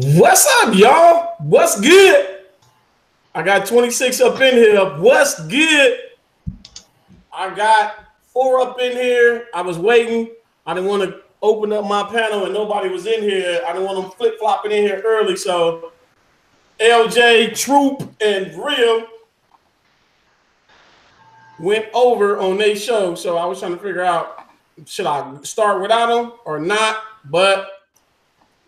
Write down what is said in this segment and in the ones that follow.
What's up, y'all? What's good? I got 26 up in here. What's good? I got 4 up in here. I was waiting. I didn't want to open up my panel and nobody was in here. I didn't want them flip-flopping in here early. So LJ, Troop, and Real went over on their show. So I was trying to figure out, should I start without them or not? But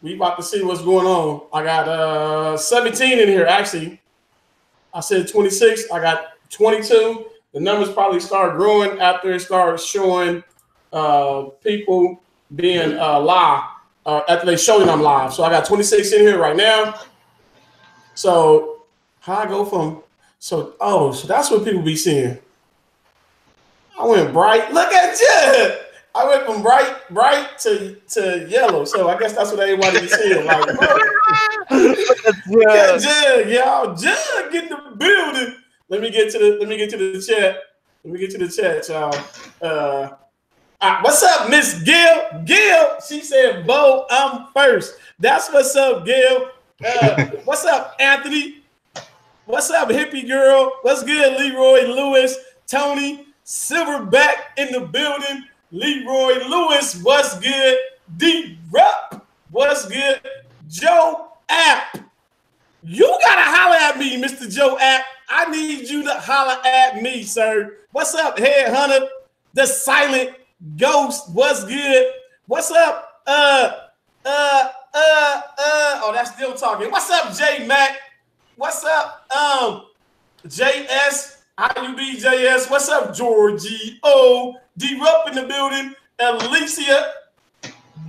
we about to see what's going on. I got 17 in here, actually. I said 26. I got 22. The numbers probably start growing after it starts showing people being live, after they show that I'm live. So I got 26 in here right now. So how I go from, so that's what people be seeing. I went bright. Look at you. I went from bright to yellow, so I guess that's what everybody be seeing. Like, y'all, Jug in the building. Let me get to the chat. Let me get to the chat, y'all. What's up, Miss Gail? Gail, she said, "Bo, I'm first." That's what's up, Gail. What's up, Anthony? What's up, hippie girl? What's good, Leroy Lewis? Tony Silverback in the building. Leroy Lewis, what's good? D-Rup, what's good? Joe App, you gotta holler at me, Mr. Joe App. I need you to holler at me, sir. What's up, Headhunter? The Silent Ghost, what's good? What's up? Oh, that's still talking. What's up, J Mac? What's up, JS? How you be, JS? What's up, Georgie? Oh, D-Rup in the building. Alicia.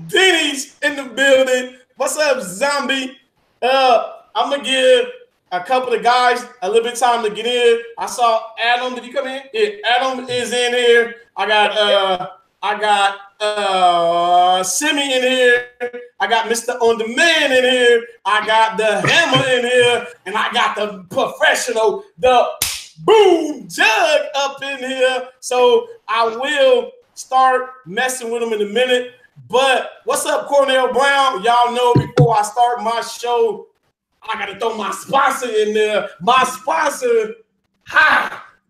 Denny's in the building. What's up, Zombie? I'm going to give a couple of guys a little bit of time to get in. I saw Adam. Did he come in? Yeah, Adam is in here. I got Simi in here. I got Mr. On Demand in here. I got the Hammer in here. And I got the professional, the Boom Jug up in here. So I will start messing with them in a minute. But what's up, Cornell Brown? Y'all know before I start my show, I got to throw my sponsor in there. My sponsor,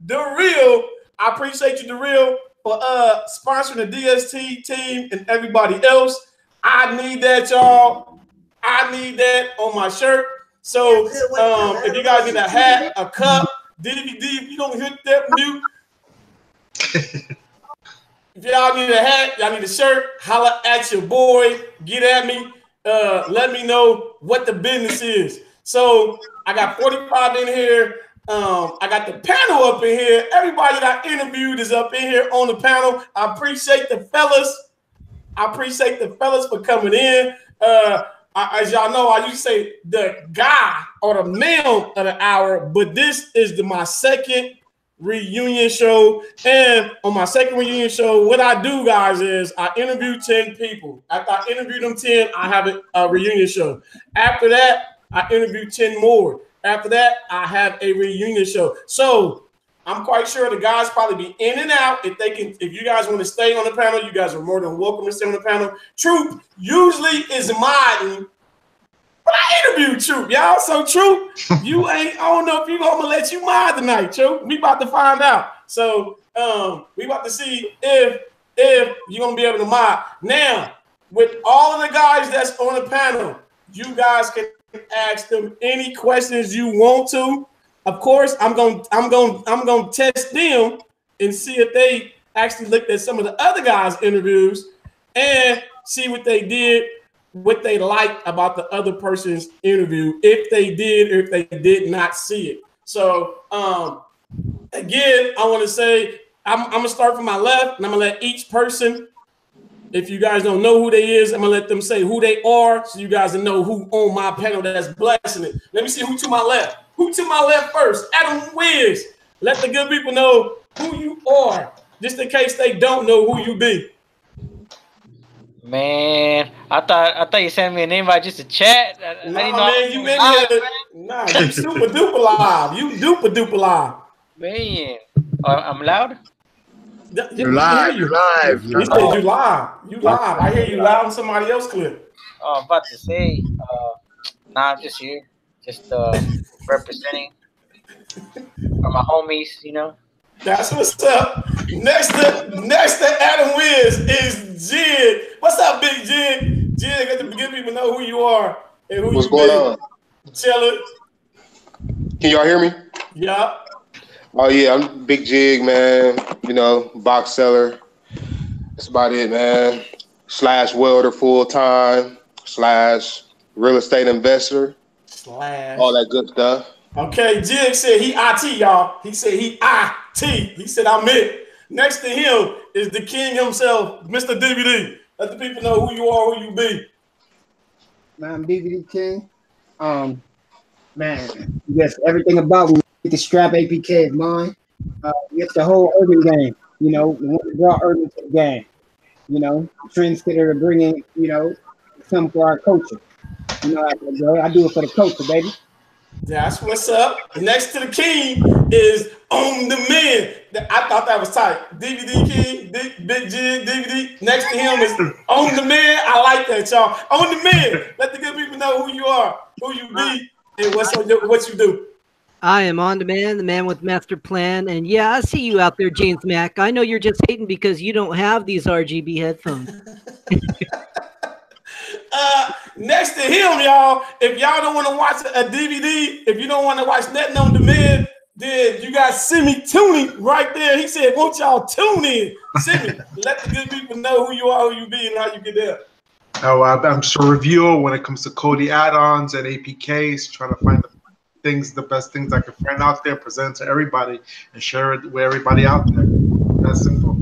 The Real. I appreciate you, The Real, for sponsoring the DST team and everybody else. I need that, y'all. I need that on my shirt. So if you guys need a hat, a cup, DVD, if you don't hit that mute. If y'all need a hat, y'all need a shirt, holla at your boy, get at me, let me know what the business is. So I got 45 in here. I got the panel up in here. Everybody that I interviewed is up in here on the panel. I appreciate the fellas. I appreciate the fellas for coming in. As y'all know, I used to say the guy or the male of the hour, but this is my second reunion show. And on my second reunion show, what I do, guys, is I interview 10 people. After I interview them 10, I have a reunion show. After that, I interview 10 more. After that, I have a reunion show. So I'm quite sure the guys probably be in and out. If you guys want to stay on the panel, you guys are more than welcome to stay on the panel. Troop usually is modding, but I interviewed Troop, y'all. So Troop, I don't know if you're gonna let you mod tonight, Troop. We about to find out. So we about to see if you're gonna be able to mod. Now, with all of the guys that's on the panel, you guys can ask them any questions you want to. Of course, I'm gonna test them and see if they actually looked at some of the other guys' interviews and see what they did, what they liked about the other person's interview, if they did or if they did not see it. So again, I want to say I'm gonna start from my left, and I'm gonna let each person, if you guys don't know who they is, I'm gonna let them say who they are, so you guys know who on my panel that's blessing it. Let me see who to my left. Who to my left first? Adam Wiz. Let the good people know who you are, just in case they don't know who you be. Man, I thought you sent me an invite just to chat. No, man, you been here. Nah, you super duper live. You duper duper live. Man, I'm loud. You're live. You're live. You said you live. You live. I hear you loud in somebody else's clip. Oh, I'm about to say, Nah, just here. Just representing for my homies, you know. That's what's up. Next to Adam Wiz is Jid. What's up, Big Jid? Jid, got to give people know who you are and who What's you going be. on? Chillin'. Can y'all hear me? Yeah. Oh yeah, I'm Big Jig, man. You know, box seller. That's about it, man. / welder full time / real estate investor. / all that good stuff. Okay, Jig said he IT, y'all. He said he IT. He said I'm it. Next to him is the king himself, Mr. DVD. Let the people know who you are, who you be. Man, I'm Dvdking. Man, yes, everything about me. The strap APK is mine. It's the whole urban game. You know, the one that brought urban to the game. You know, trendsetter to bring in, you know, something for our culture. You know, I do it for the culture, baby. That's what's up. Next to the king is On The Man. I thought that was tight. Dvdking, Big Jig, DVD. Next to him is On The Man. I like that, y'all. On The Man. Let the good people know who you are, who you be, and what you do. I am On Demand, the man with master plan. And yeah, I see you out there, James Mack. I know you're just hating because you don't have these RGB headphones. Next to him, y'all, if y'all don't want to watch a DVD, if you don't want to watch nothing on demand, then you got Simi Tunning right there. He said, won't y'all tune in? Simi, let the good people know who you are, who you be, and how you get there. Oh, I'm just a reviewer when it comes to Kodi add-ons and APKs, trying to find the best things I can find out there, present to everybody, and share it with everybody out there. That's simple.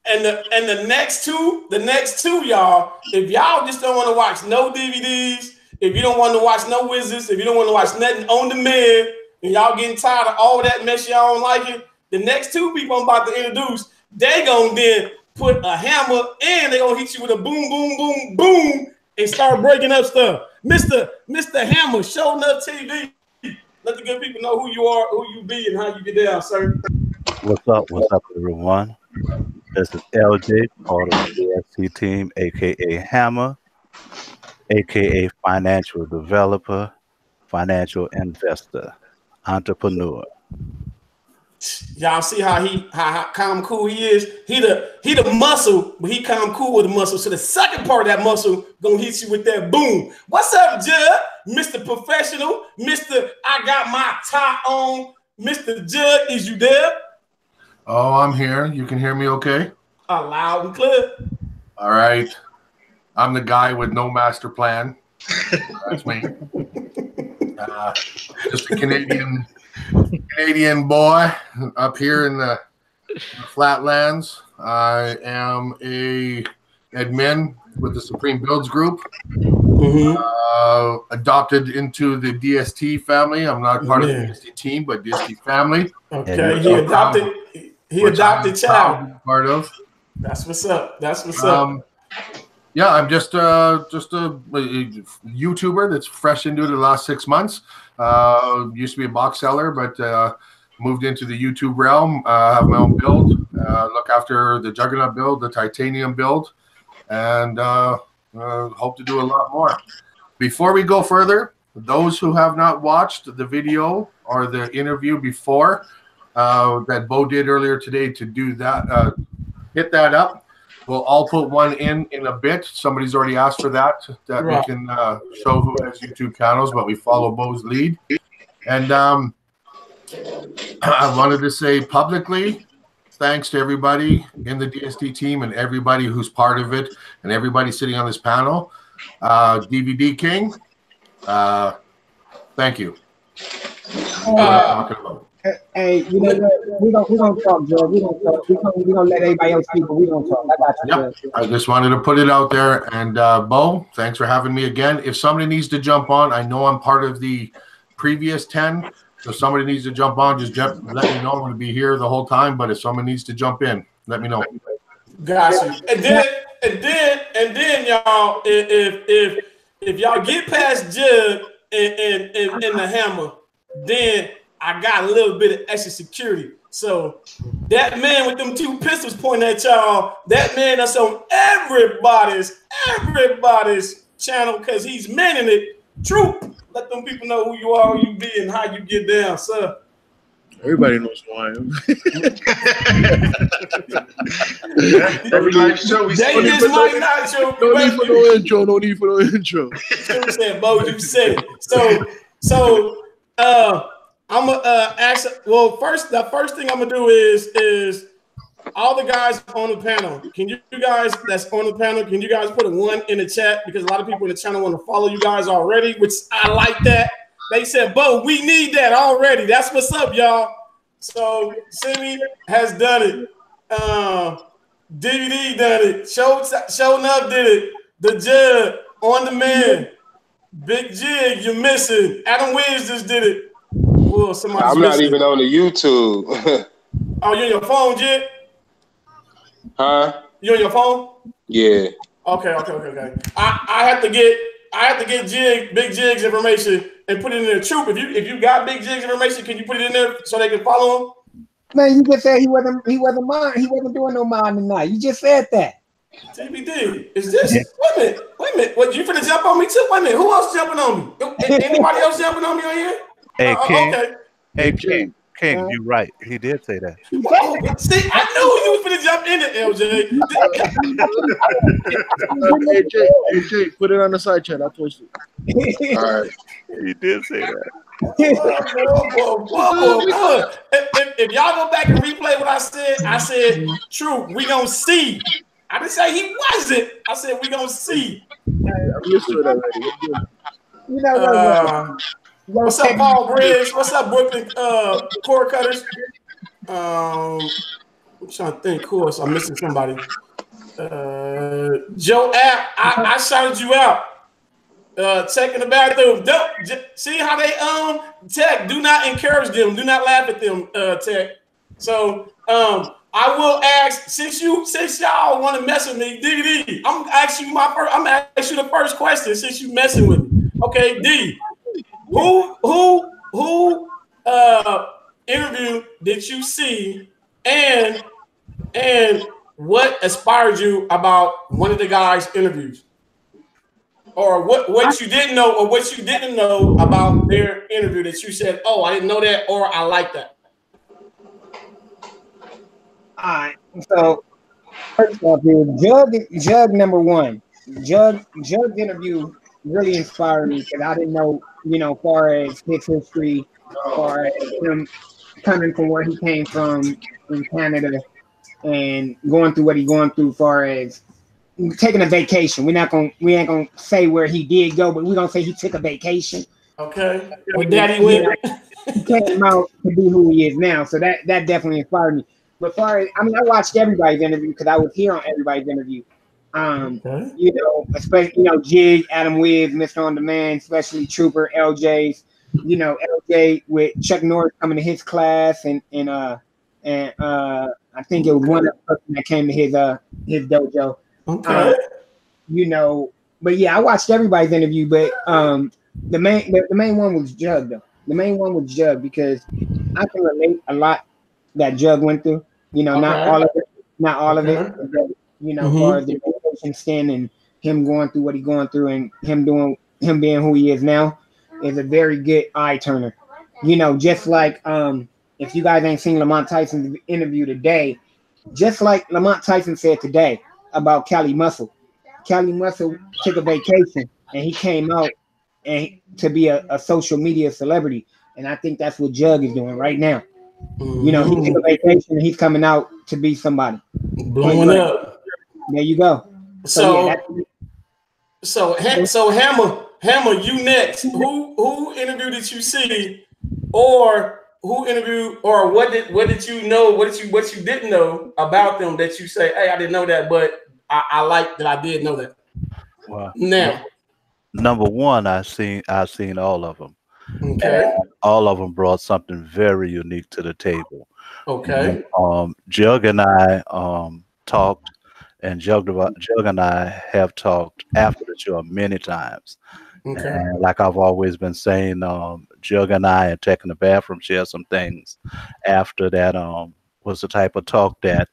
And the next two, y'all, if y'all just don't want to watch no DVDs, if you don't want to watch no wizards, if you don't want to watch nothing on demand, and y'all getting tired of all that mess, y'all don't like it, the next two people I'm about to introduce, they gonna then put a hammer and they gonna hit you with a boom, boom, boom, boom, and start breaking up stuff. Mr. Hammer, Shownufftv. Let the good people know who you are, who you be, and how you get down, sir. What's up, everyone? This is LJ, part of the DSC team, aka Hammer, aka financial developer, financial investor, entrepreneur. Y'all see how calm cool he is? He the muscle, but he calm cool with the muscle. So the second part of that muscle gonna hit you with that boom. What's up, Judd? Mr. Professional, Mr. I got my tie on. Mr. Judd, is you there? Oh, I'm here. You can hear me okay? Loud and clear. All right. I'm the guy with no master plan. That's me. Just a Canadian boy up here in the flatlands. I am a admin with the Supreme Builds Group. Adopted into the DST family. I'm not part of the DST team, but DST family. Okay, he adopted child. Part of. That's what's up. That's what's up. Yeah, I'm just a YouTuber that's fresh into it the last 6 months. Used to be a box seller, but moved into the YouTube realm. Have my own build. Look after the Juggernaut build, the Titanium build, and hope to do a lot more. Before we go further, those who have not watched the video or the interview before that Bo did earlier today, to do that, hit that up. We'll all put one in a bit. Somebody's already asked for that we can show who has YouTube channels, but we follow Bo's lead. And I wanted to say publicly, thanks to everybody in the DST team and everybody who's part of it and everybody sitting on this panel. Dvdking, thank you. What I'm talking about. Hey, you know what? We don't talk, Joe. We don't talk. We don't let everybody else speak, but we don't talk. I got you. Yep. I just wanted to put it out there. And Bo, thanks for having me again. If somebody needs to jump on, I know I'm part of the previous 10. So if somebody needs to jump on, just let me know. I'm going to be here the whole time. But if someone needs to jump in, let me know. Gotcha. And then y'all, if y'all get past Jug and the Hammer, then I got a little bit of extra security. So that man with them 2 pistols pointing at y'all, that man that's on everybody's channel because he's manning it. Troop, let them people know who you are, who you be, and how you get down, sir. Everybody knows who I am. Every live show we Davis might not show. No need for no intro. No need for no intro. You said, Bo, you said it. So I'm gonna ask. Well, the first thing I'm gonna do is all the guys on the panel. Can you guys that's on the panel? Can you guys put a 1 in the chat, because a lot of people in the channel want to follow you guys already, which I like that. They said, Bo, we need that already. That's what's up, y'all. So Simi has done it. DVD done it. Shownuff did it. The Judge on the man. Big Jig, you're missing. Adam Wiz just did it. Whoa, I'm not even on the YouTube. Oh, you on your phone, Jig? Huh? You on your phone? Yeah. Okay. I have to get Big Jig's information and put it in there. Troop, if you got Big Jig's information, can you put it in there so they can follow him? Man, you just said he wasn't doing no mind tonight. You just said that. TBD, is this? Wait a minute. What, you finna jump on me too? Wait a minute. Who else jumping on me? Anybody else jumping on me on here? Hey, King. Okay. Hey, King, you're right. He did say that. See, I knew you was finna jump in it, LJ. AJ, put it on the side chat. I'll post it. All right. He did say that. Whoa. If y'all go back and replay what I said, true, we gonna see. I didn't say he wasn't. I said we gonna see. I'm used to it already. You know what's up, Paul Briggs? What's up, Brooklyn core cutters? I'm trying to think. Of course, I'm missing somebody. Joe App, I shouted you out. Checking the bathroom. See how they Tech, do not encourage them. Do not laugh at them, Tech. So I will ask, since y'all want to mess with me, DVD, I'm gonna ask you the first question since you messing with me. Okay, D. Who interview did you see, and what inspired you about one of the guys' interviews? Or what you didn't know, or what you didn't know about their interview that you said, oh, I didn't know that, or I like that. All right. So first off, here, Jug number one. Jug interview really inspired me because I didn't know, far as his history, far as him coming from where he came from in Canada and going through what he's going through, far as taking a vacation. We ain't gonna say where he did go, but we're gonna say he took a vacation. Okay. With Daddy went. He came out to be who he is now. So that definitely inspired me. But far as I watched everybody's interview because I was here on everybody's interview. Especially Jig, Adam Wiz, Mr. On Demand, especially Trooper, LJ's, LJ with Chuck Norris coming to his class and I think it was one person that came to his dojo. Okay. But yeah, I watched everybody's interview, but the main one was Jug though. The main one was Jug because I can relate a lot that Jug went through. Not all of it. As far as the vacation stint and him going through what he's going through and him being who he is now is a very good eye turner. Just like if you guys ain't seen Lamont Tyson's interview today, just like Lamont Tyson said today about Cali Muscle. Cali Muscle took a vacation and he came out and to be a social media celebrity. And I think that's what Jug is doing right now. He took a vacation and he's coming out to be somebody. Blowing up. There you go. So Hammer, you next. Who interview did you see, or who interviewed, or what did you know? What you didn't know about them that you say, hey, I didn't know that, but I like that I did know that. Wow. Now, number one, I've seen all of them. Okay. And all of them brought something very unique to the table. Okay. Jug and I talked, and Jug and I have talked after the show many times. Okay. And like I've always been saying, Jug and I had taken the bathroom, shared some things. After that, was the type of talk that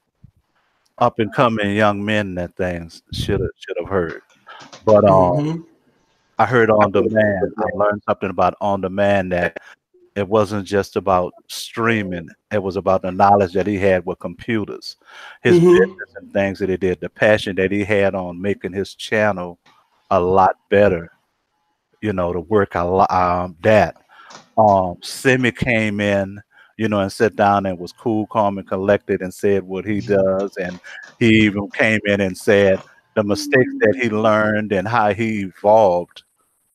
up and coming young men that things should have heard. But I heard on demand. I learned something about on demand, that it wasn't just about streaming. It was about the knowledge that he had with computers, his business and things that he did, the passion that he had on making his channel a lot better. You know, to work a lot. Simi came in, you know, and sat down and was cool, calm, and collected, and said what he does. And he even came in and said the mistakes that he learned and how he evolved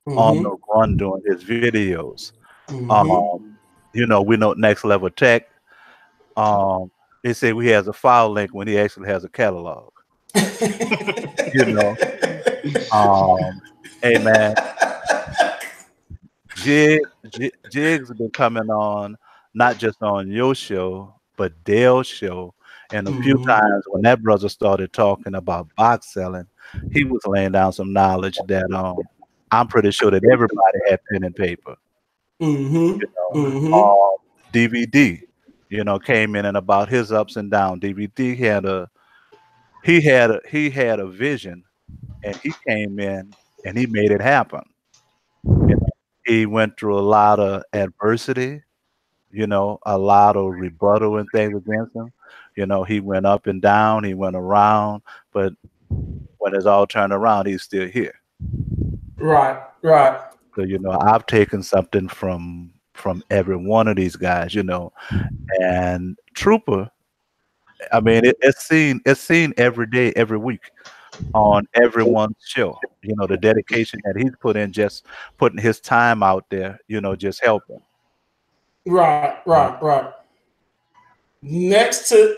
on the run doing his videos. You know, we know Next Level Tech. They say he has a file link when he actually has a catalog. You know, hey man, Jigs have been coming on, not just on your show, but Dale's show. And a few times when that brother started talking about box selling, he was laying down some knowledge that I'm pretty sure that everybody had pen and paper. You know, DVD, you know, came in and about his ups and downs. DVD had a vision, and he came in and he made it happen. You know, he went through a lot of adversity, you know, a lot of rebuttal and things against him. You know, he went up and down, he went around, but when it's all turned around, he's still here. Right. So, you know, I've taken something from every one of these guys, you know, and Trooper, I mean, it's seen every day, every week on everyone's show. You know, the dedication that he's put in, just putting his time out there, you know, just helping. Right. Next to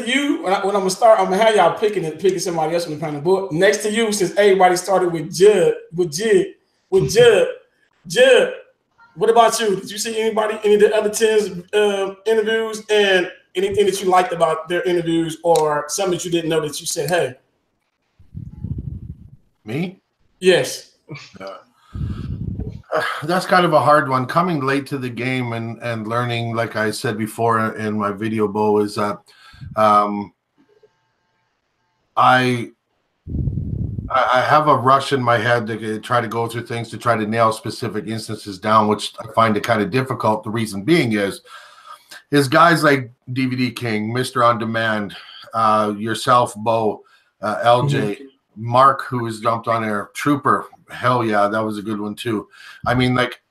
you, when I'm gonna start, I'm gonna have y'all picking somebody else from the panel. But next to you, since everybody started with Jig. What about you? Did you see any of the other 10's interviews, and anything that you liked about their interviews, or something that you didn't know that you said, hey? Me? Yes. That's kind of a hard one. Coming late to the game and learning, like I said before in my video, Bo, is that I have a rush in my head to try to go through things to try to nail specific instances down, which I find it kind of difficult. The reason being is guys like Dvdking, Mr. On Demand, yourself, Bo, LJ, Mark, who was dumped on air, Trooper. Hell yeah, that was a good one too. I mean, like,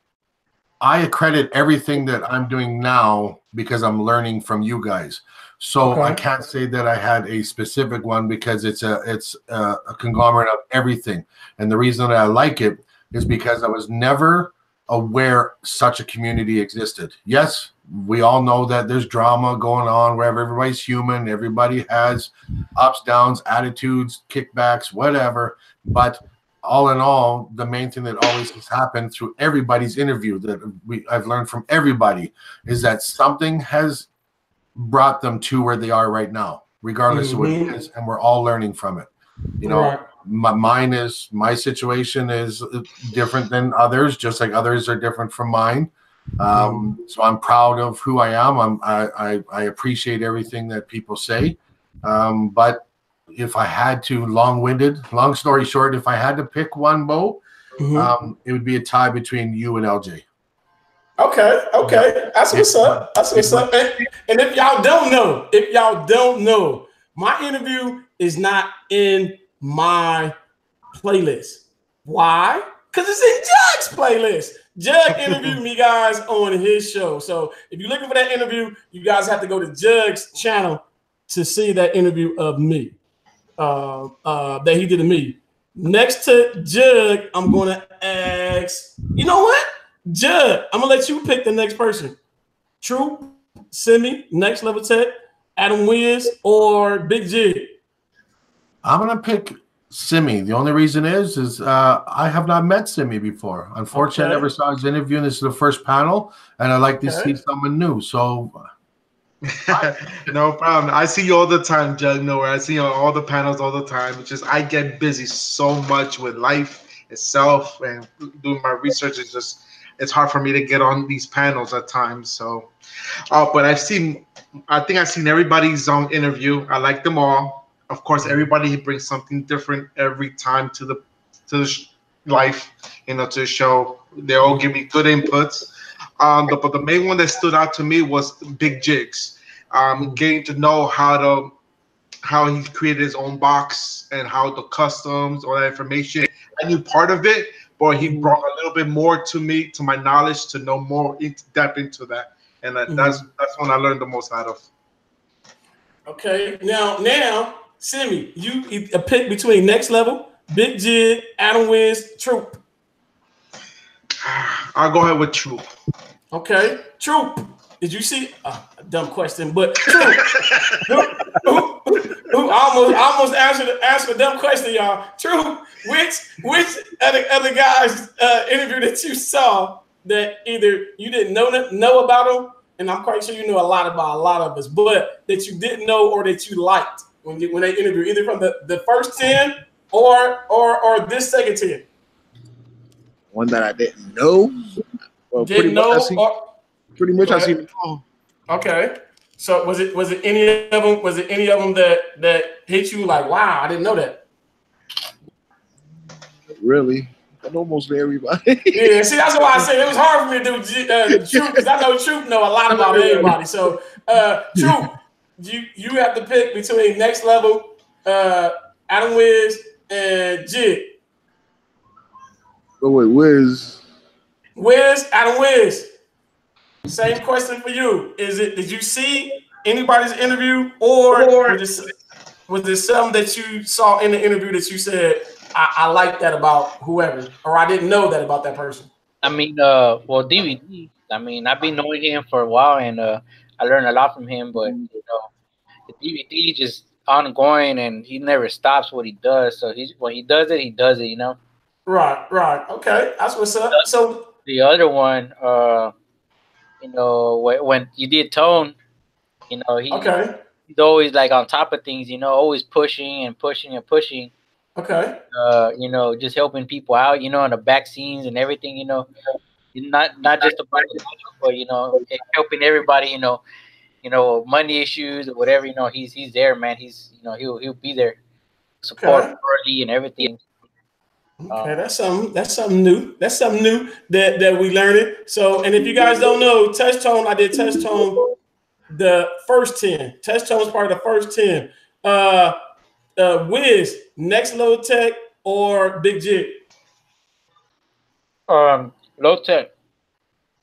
I accredit everything that I'm doing now because I'm learning from you guys. So I can't say that I had a specific one because it's a conglomerate of everything. And the reason that I like it is because I was never aware such a community existed. Yes, we all know that there's drama going on wherever. Everybody's human. Everybody has ups, downs, attitudes, kickbacks, whatever. But all in all, the main thing that always has happened through everybody's interview that I've learned from everybody is that something has brought them to where they are right now, regardless of what it is, and we're all learning from it. You know, my situation is different than others, just like others are different from mine. So I'm proud of who I am. I appreciate everything that people say. But if I had to, long story short, if I had to pick one, Bo, it would be a tie between you and LJ. Okay. That's what's up. And if y'all don't know, my interview is not in my playlist. Why? Because it's in Jug's playlist. Jug interviewed me, guys, on his show. So if you're looking for that interview, you guys have to go to Jug's channel to see that interview of me. That he did to me. Next to Jug, I'm gonna ask, you know what? Jug, I'm gonna let you pick the next person. Troop, Simi, Next Level Tech, Adam Wiz, or Big Jig. I'm gonna pick Simi. The only reason is I have not met Simi before. Unfortunately, I never saw his interview, and this is the first panel, and I like to see someone new. So no problem. I see you all the time, Judge Nowhere. I see you on all the panels all the time. It's just I get busy so much with life itself and doing my research. It's hard for me to get on these panels at times. So, but I think I've seen everybody's interview. I like them all. Of course, everybody brings something different every time to life, you know, to the show. They all give me good inputs. But the main one that stood out to me was Big Jigs. Getting to know how he created his own box and how the customs, all that information. I knew part of it, but he brought a little bit more to me, to my knowledge, to know more depth into that. And that's when I learned the most out of. Okay, now, Simi, you a pick between Next Level, Big Jig, Adam Wiz, Troop. I'll go ahead with Troop. Okay, Troop. Did you see? A dumb question, but Troop. I almost answered a dumb question, y'all. Troop. Which other guys interview that you saw that either you didn't know about them, and I'm quite sure you know a lot about a lot of us, but that you didn't know or that you liked when they interview, either from the first 10 or this second 10? One that I didn't know. Well, Pretty much I seen. Okay. So was it any of them? Was it any of them that hit you like, wow, I didn't know that? Really, I know mostly everybody. Yeah, see, that's why I said it was hard for me to do Troop, because I know Troop know a lot about everybody. So Troop, you have to pick between Next Level, Adam Wiz, and Jig. Oh wait, Wiz, Adam Wiz. Same question for you. Did you see anybody's interview, or was there something that you saw in the interview that you said, I like that about whoever, or I didn't know that about that person? I mean, well, DVD. I mean, I've been knowing him for a while, and I learned a lot from him. But you know, the DVD just ongoing, and he never stops what he does. So when he does it, you know. Right. Okay, that's what's up. So the other one, you know, when you did Tone, you know, he's always like on top of things, you know, always pushing and pushing and pushing. Okay. You know, just helping people out, you know, on the back scenes and everything, you know, not just about the money, but you know, helping everybody, you know, money issues or whatever, you know, he's there, man. He's, you know, he'll be there, support early and everything. Okay, that's something new. That's something new that we learned. So, and if you guys don't know, Touch Tone, I did Touch Tone the first 10. Touch Tone was part of the first 10. Wiz, Next Level Tech or Big Jig? Low Tech.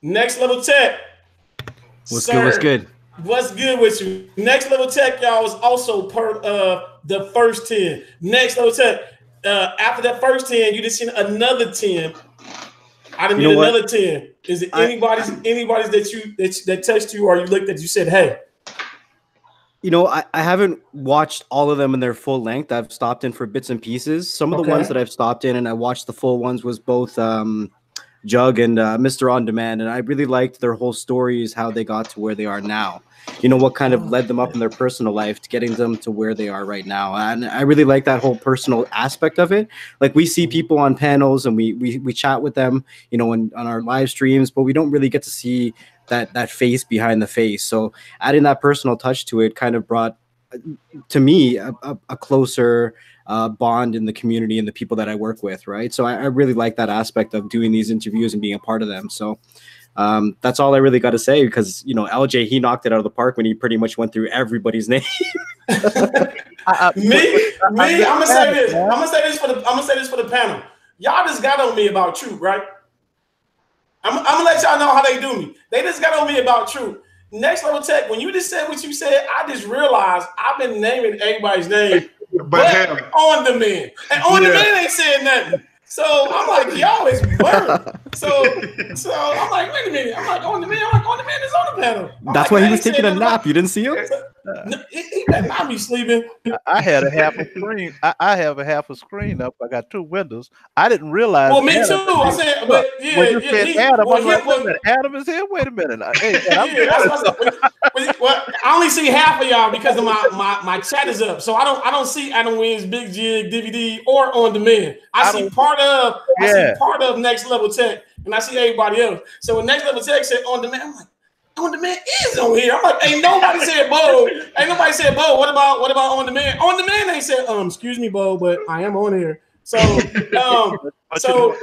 Next Level Tech. What's good? What's good? What's good with you? Next Level Tech, y'all, was also part of the first 10. Next Level Tech. After that first 10, you just seen another 10. I didn't need another 10. Is it anybody's that touched you, or you looked at you said, hey? You know, I haven't watched all of them in their full length. I've stopped in for bits and pieces. Some of the ones that I've stopped in and I watched the full ones was both Jug and Mr. On Demand, and I really liked their whole stories, how they got to where they are now. You know, what kind of led them up in their personal life to getting them to where they are right now. And I really like that whole personal aspect of it. Like, we see people on panels and we chat with them, you know, on our live streams, but we don't really get to see that face behind the face. So adding that personal touch to it kind of brought, to me, a closer bond in the community and the people that I work with, right? So I really like that aspect of doing these interviews and being a part of them. So that's all I really got to say, because, you know, LJ, he knocked it out of the park when he pretty much went through everybody's name. I'm gonna say this. I'm gonna say this for the panel. Y'all just got on me about Troop, right? I'm gonna let y'all know how they do me. They just got on me about Troop. Next Level Tech, when you just said what you said, I just realized I've been naming everybody's name but On Demand. And On Demand ain't saying nothing. So I'm like, y'all is blurred. So I'm like, wait a minute. I'm like, On Demand. I'm like, On Demand is on the panel. That's why he was taking a nap. You didn't see him? No, he better not be sleeping. I had a half a screen. I have a half a screen up. I got 2 windows. I didn't realize. Well, me too. I said, but yeah, when you said Adam, I'm like, wait a minute, Adam is here. Wait a minute. Hey, well, I only see half of y'all because of my chat is up. So I don't see Adam Wiz, Big Jig, DVD, or On Demand. I see part of Next Level Tech, and I see everybody else. So when Next Level Tech said On Demand, I'm like, On Demand is on here. I'm like, ain't nobody said Bo. Ain't nobody said Bo. What about On Demand? On Demand ain't said, excuse me, Bo, but I am on here. So, so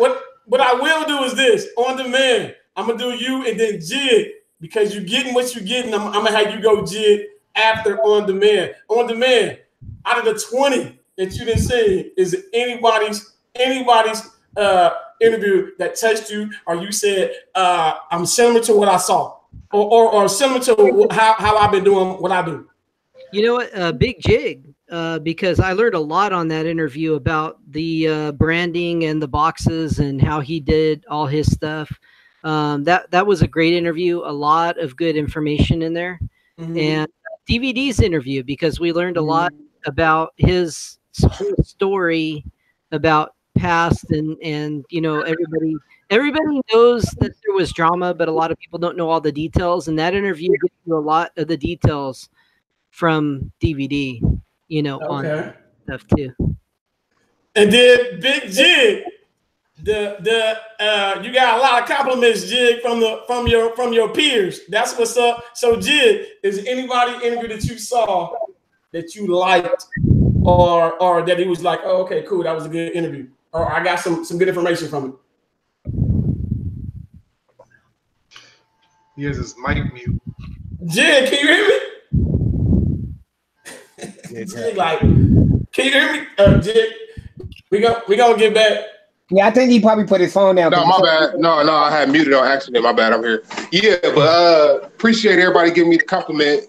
what I will do is this: on demand, I'm gonna do you and then Jig, because you're getting what you're getting. I'm gonna have you go Jig after on demand. On demand, out of the 20 that you didn't see, is it anybody's interview that touched you, or you said I'm similar to what I saw, or similar to how I've been doing what I do? You know what? Big Jig, because I learned a lot on that interview about the branding and the boxes and how he did all his stuff. That was a great interview. A lot of good information in there. And DVD's interview, because we learned a lot about his whole story about past, and you know, everybody knows that there was drama, but a lot of people don't know all the details, and that interview gives you a lot of the details from DVD, you know, on stuff too. And then Big Jig, you got a lot of compliments, Jig, from your peers. That's what's up. So Jig, is anybody interview that you saw that you liked, or that he was like, oh, okay, cool, that was a good interview, or I got some good information from it? He has his mic mute. Jig, can you hear me? Jig, like, can you hear me? Jig, we gonna get back. Yeah, I think he probably put his phone down. No, my bad. No, I had muted on accident. My bad. I'm here. Yeah, but appreciate everybody giving me the compliment.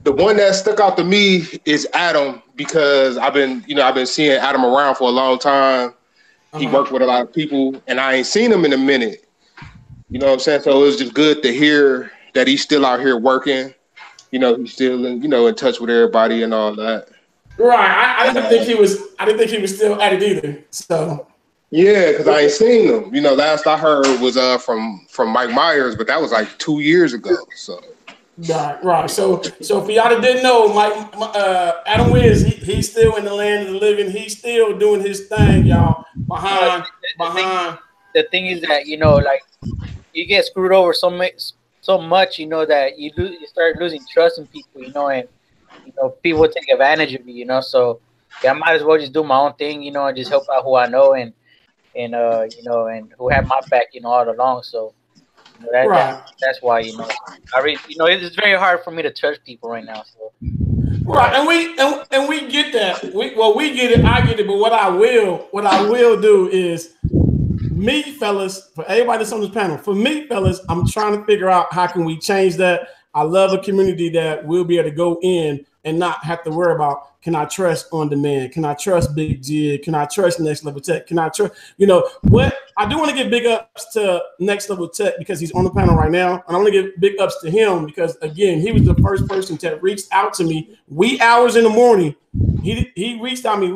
The one that stuck out to me is Adam, because I've been seeing Adam around for a long time. He worked with a lot of people, and I ain't seen him in a minute. You know what I'm saying? So it was just good to hear that he's still out here working. You know, he's still in touch with everybody and all that. Right. I didn't think he was still at it either. So yeah, because I ain't seen him. You know, last I heard was from Mike Myers, but that was like 2 years ago. So right. So for y'all that didn't know, Adam Wiz, he's still in the land of the living. He's still doing his thing, y'all. Behind. The thing is that, you know, like, you get screwed over so much, you know, that you start losing trust in people, you know, and you know, people take advantage of you, you know. So yeah, I might as well just do my own thing, you know, and just help out who I know and you know, and who have my back, you know, all along. So you know, that's why, you know, you know, it's very hard for me to trust people right now. So right, and we get that. We get it. I get it. But what I will do is, me, fellas, for everybody that's on this panel, for me, fellas, I'm trying to figure out how can we change that. I love a community that will be able to go in and not have to worry about, can I trust on demand? Can I trust Big Jig? Can I trust Next Level Tech? Can I trust, you know, what? I do want to give big ups to Next Level Tech because he's on the panel right now. And I want to give big ups to him because, again, he was the first person to reach out to me wee hours in the morning. He reached out to me.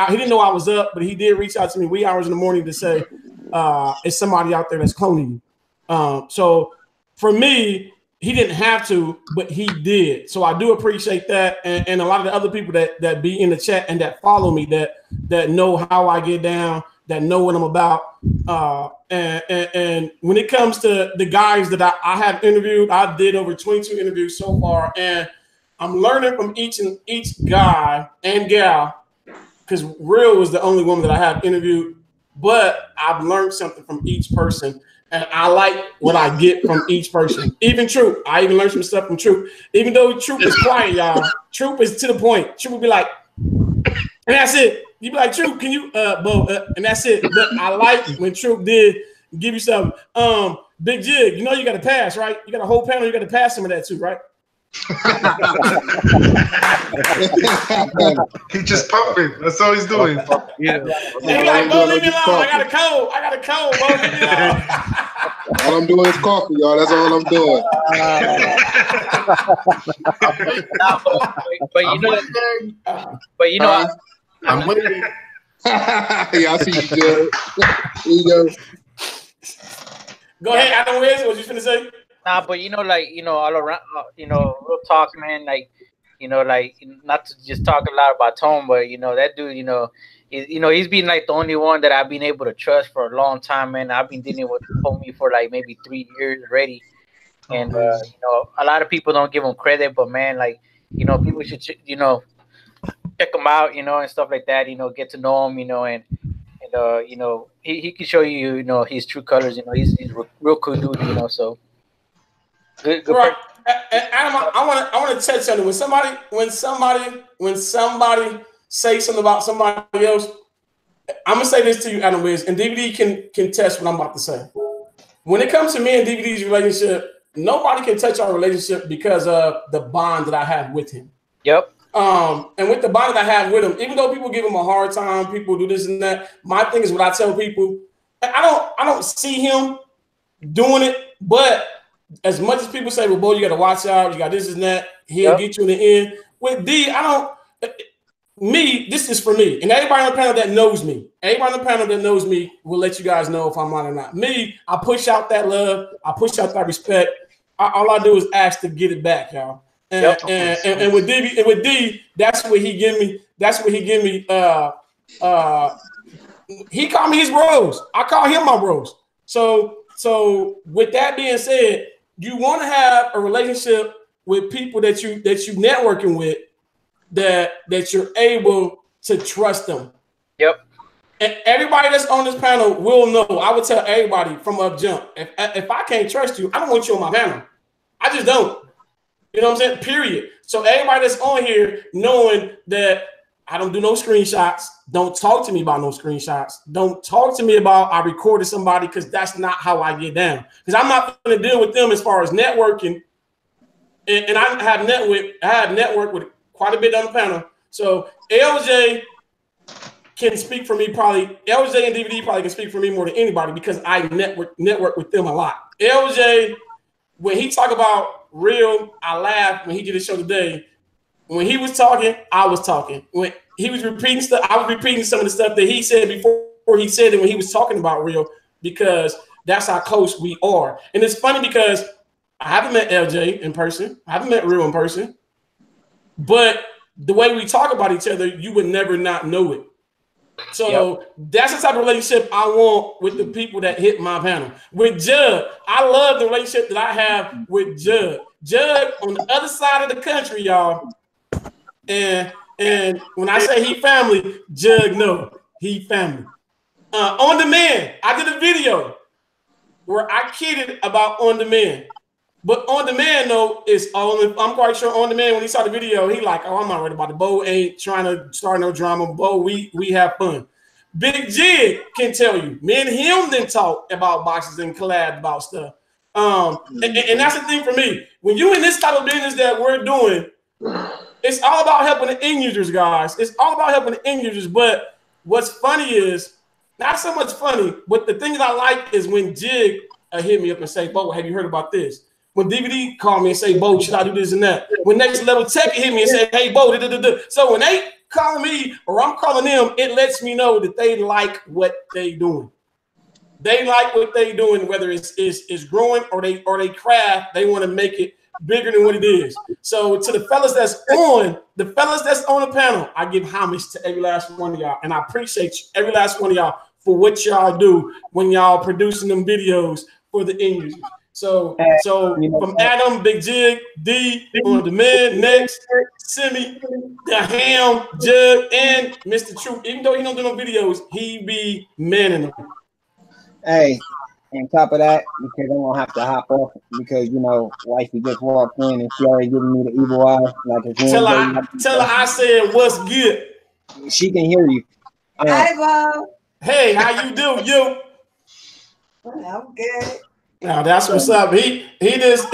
He didn't know I was up, but he did reach out to me wee hours in the morning to say, it's somebody out there that's cloning you. So for me, he didn't have to, but he did. So I do appreciate that. And a lot of the other people that be in the chat and that follow me, that know how I get down, that know what I'm about. And when it comes to the guys that I have interviewed, I did over 22 interviews so far. And I'm learning from each guy and gal, because Real was the only woman that I have interviewed. But I've learned something from each person. And I like what I get from each person. Even Troop, I even learned some stuff from Troop. Even though Troop is quiet, y'all, Troop is to the point. Troop will be like, and that's it. You be like, Troop, can you, and that's it. But I like when Troop did give you something. Big Jig, you know you got to pass, right? You got a whole panel, you got to pass some of that too, right? He's just pumping. That's all he's doing. Yeah. He's like, "Bro, leave me alone. I got a cold. Bro, leave me alone." All I'm doing is coffee, y'all. That's all I'm doing. But you know, I'm waiting. Yeah, I see you, Jared. Here you go. Go ahead, Adam Wiz. What you finna say? Nah, but you know, like, you know, all around, you know, real talk, man, like, you know, like, not to just talk a lot about Tone, but, you know, that dude, you know, he's been like the only one that I've been able to trust for a long time, man. I've been dealing with homie for like maybe 3 years already. And, you know, a lot of people don't give him credit, but man, like, you know, people should, you know, check him out, you know, and stuff like that. You know, get to know him, you know, and you know, he can show you, you know, his true colors. You know, he's real cool dude. You know, so good. Right. Adam, I want to touch on it. When somebody say something about somebody else, I'm gonna say this to you, Adam Wiz, and DVD can test what I'm about to say. When it comes to me and DVD's relationship, nobody can touch our relationship because of the bond that I have with him. Yep. And with the bond that I have with him, even though people give him a hard time, people do this and that. My thing is what I tell people. I don't see him doing it, but as much as people say, well, boy, you got to watch out, you got this and that, he'll get you in the end. With D, this is for me. And everybody on the panel that knows me, will let you guys know if I'm lying or not. Me, I push out that love, I push out that respect. All I do is ask to get it back, y'all. And with D, that's what he give me. He called me his bros. I call him my bros. So with that being said, you want to have a relationship with people that you networking with, that you're able to trust them. Yep. And everybody that's on this panel will know. I would tell everybody from up jump, if I can't trust you, I don't want you on my panel. I just don't. You know what I'm saying? Period. So everybody that's on here knowing that I don't do no screenshots. Don't talk to me about no screenshots. Don't talk to me about I recorded somebody, because that's not how I get down. Because I'm not going to deal with them as far as networking. And I have networked with quite a bit on the panel. So LJ can speak for me probably. LJ and DVD probably can speak for me more than anybody because I network with them a lot. LJ, when he talk about real, I laughed when he did a show today. When he was talking, I was talking. When he was repeating stuff, I was repeating some of the stuff that he said before he said it when he was talking about real, because that's how close we are. And it's funny because I haven't met LJ in person. I haven't met real in person. But the way we talk about each other, you would never not know it. So that's the type of relationship I want with the people that hit my panel. With Jug, I love the relationship that I have with Jug. Jug on the other side of the country, y'all. And when I say he family, Jug no, he family. On Demand, I did a video where I kidded about On Demand. But On Demand, though, is I'm quite sure On Demand, when he saw the video, he like, oh, I'm not worried about it. Bo ain't trying to start no drama. Bo, we have fun. Big Jig can tell you, me and him didn't talk about boxes and collab about stuff. And that's the thing for me. When you in this type of business that we're doing, it's all about helping the end users, guys. It's all about helping the end users. But what's funny is, not so much funny, but the thing that I like is when Jig hit me up and say, Bo, have you heard about this? When DVD call me and say, Bo, should I do this and that? When Next Level Tech hit me and say, hey, Bo, so when they call me or I'm calling them, it lets me know that they like what they doing. They like what they doing, whether it's growing or they craft, they want to make it bigger than what it is. So to the fellas that's on the panel, I give homage to every last one of y'all. And I appreciate every last one of y'all for what y'all do when y'all producing them videos for the end users. So from Adam, Big Jig, D, On Demand, Next, Simi, the Ham, Jug, and Mr. Troop. Even though he don't do no videos, he be manning them. Hey, on top of that, because I'm gonna have to hop off because wifey just walked in and she already giving me the evil eye. Like tell her I said what's good. She can hear you. Hi, Bo. Hey, how you do? I'm good. Now that's what's up. He just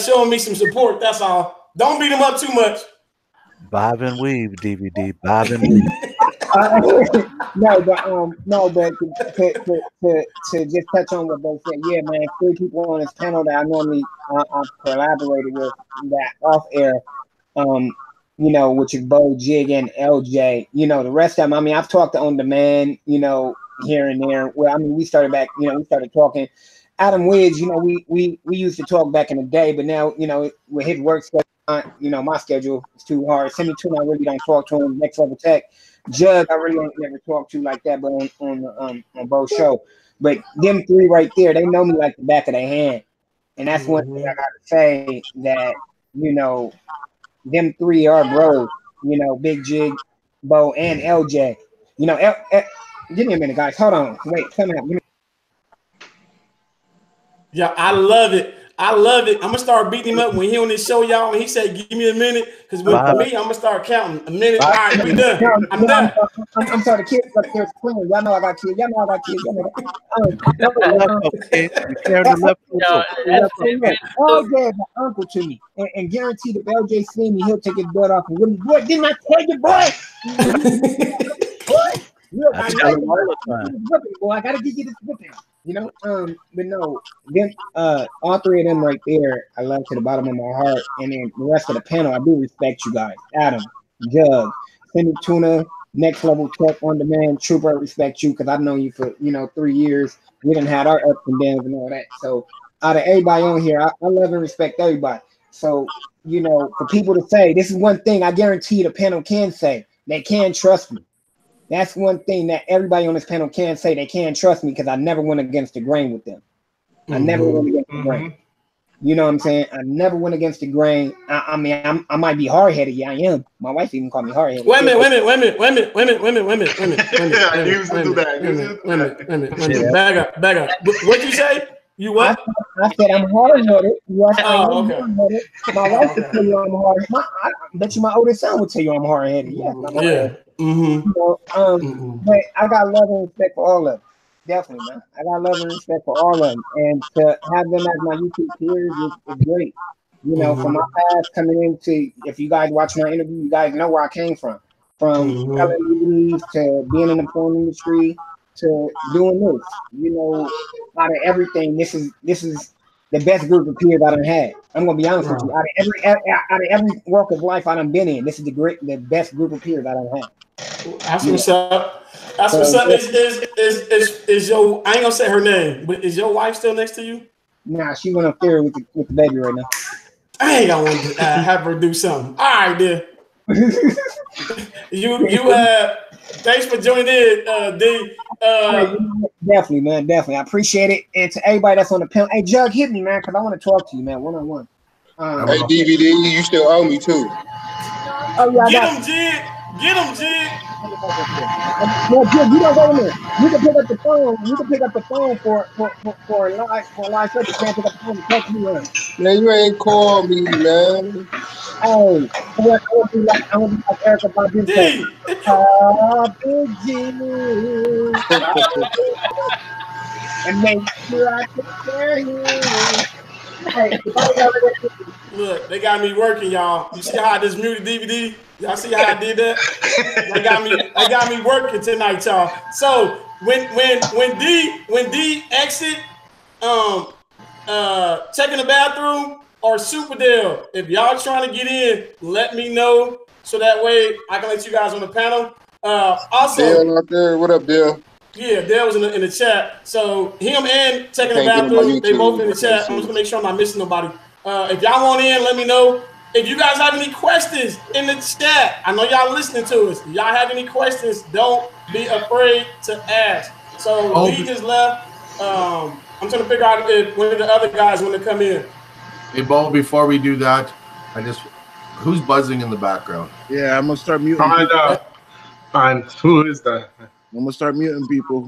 showing me some support. That's all. Don't beat him up too much. Bob and weave, DVD. Bob and weave. No, but to just touch on what Bo said, yeah, man, 3 people on this panel that I normally I've collaborated with that off air, which is Bo, Jig, and LJ. The rest of them, I mean, I've talked to On Demand, here and there. Well, I mean, we started talking. Adam Wiz, we used to talk back in the day, but now, with his work schedule, my schedule is too hard. Semi Tune, I really don't talk to him. Next Level Tech, Jug, I really don't never talk to like that, but on Bo's show. But them 3 right there, they know me like the back of their hand, and that's one thing I gotta say, that them 3 are bros. you know, Big Jig, Bo, and LJ. You know, give me a minute, guys. Hold on. Wait, come on. Yeah, I love it. I love it. I'm gonna start beating him up when he on this show, y'all. And he said, "Give me a minute," because with me, I'm gonna start counting a minute. All right, we done. I'm done. I'm sorry, the kids up there playing. Y'all know I got kids. Y'all know I got kids. Y'all know LJ is an uncle to me, and guaranteed if LJ see me, he'll take his butt off and wouldn't. Boy, didn't I tell you, boy? I tell him all the time. Boy, I gotta give you this whipping. You know, but no, then all three of them right there, I love to the bottom of my heart, and then the rest of the panel, I do respect you guys. Adam, Jug, Cindy Tuna, Next Level Tech on Demand, Trooper, I respect you because I've known you for 3 years. We didn't have our ups and downs and all that. So out of everybody on here, I love and respect everybody. So for people to say this is one thing, I guarantee the panel can say they can trust me. That's one thing that everybody on this panel can say. They can trust me because I never went against the grain with them. I never went against the grain. You know what I'm saying? I never went against the grain. I mean, I might be hard-headed. Yeah, I am. My wife even called me hard-headed. Wait a minute. Back up. What'd you say? You what? I said I'm hard-headed. Yes, I'm hard-headed. My wife will tell you I'm hard-headed. I bet you my oldest son will tell you I'm hard-headed. Yes, I'm hard-headed. But I got love and respect for all of them. Definitely, man. I got love and respect for all of them, and to have them as my YouTube peers is great. From my past coming into, if you guys watch my interview, you guys know where I came from selling DVDs to being in the porn industry to doing this. Out of everything, this is the best group of peers I done had. I'm gonna be honest with you. Out of every walk of life I done been in, this is the best group of peers I done had. That's what's up. That's what's up. Is your, I ain't gonna say her name, but is your wife still next to you? Nah, she went up there with the baby right now. I ain't gonna want to have her do something. All right, then. Thanks for joining in, D. Definitely, man. Definitely, I appreciate it. And to everybody that's on the panel, hey, Jug, hit me, man, because I want to talk to you, man, one-on-one. Hey, DVD, you still owe me too. Oh yeah, Get him, Jig. Get him, Jig. Well, Jig, you don't go in there. You can pick up the phone. You can pick up the phone for a live service. You can't pick up the phone and text me on. Man, you ain't call me, man. Hey, I want to be like Erica Badu. Big G. And make sure I take care of you. Hey, look, they got me working, y'all. You see how I just muted DVD? Y'all see how I did that? They got me working tonight, y'all. So when D exit, checking the bathroom or SUPERDELL, if y'all trying to get in, let me know so that way I can let you guys on the panel. Also, Dale out there, what up, Dale? Yeah, Dale was in the chat. So him and checking the bathroom, they both in the chat. I'm just gonna make sure I'm not missing nobody. If y'all want in, let me know. If you guys have any questions in the chat, I know y'all listening to us. If y'all have any questions, don't be afraid to ask. So he just left. I'm trying to figure out if one of the other guys want to come in. Hey, Bo, before we do that, who's buzzing in the background? Yeah, I'm gonna start muting. Fine. Who is that? I'm gonna start muting people.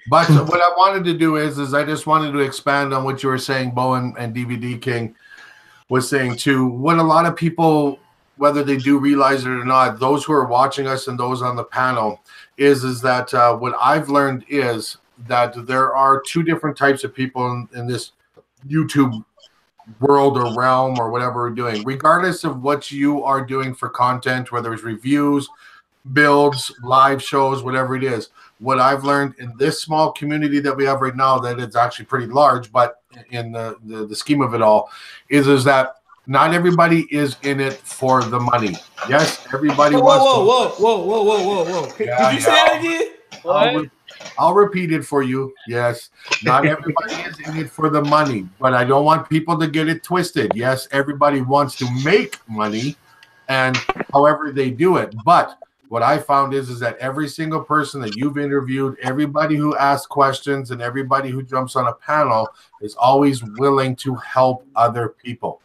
But what I wanted to do is I just wanted to expand on what you were saying, Bo and Dvdking was saying too. What a lot of people, whether they do realize it or not, those who are watching us and those on the panel, is that what I've learned is that there are two different types of people in this YouTube world or realm or whatever we're doing. Regardless of what you are doing for content, whether it's reviews, builds, live shows, whatever it is, what I've learned in this small community that we have right now, that it's actually pretty large, but in the scheme of it all, is that not everybody is in it for the money. Yes, everybody wants to. Whoa. Did you say that again? I'll repeat it for you. Yes, not everybody is in it for the money, but I don't want people to get it twisted. Yes, everybody wants to make money, and however they do it. But what I found is that every single person that you've interviewed, everybody who asks questions, and everybody who jumps on a panel is always willing to help other people.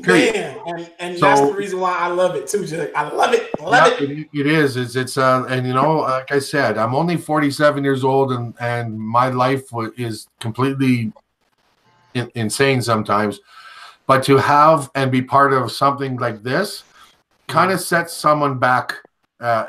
Man, and that's the reason why I love it too, Judge. I love it. I love it. It is. It's and you know, like I said, I'm only 47 years old, and my life is completely insane sometimes. But to have and be part of something like this kind of sets someone back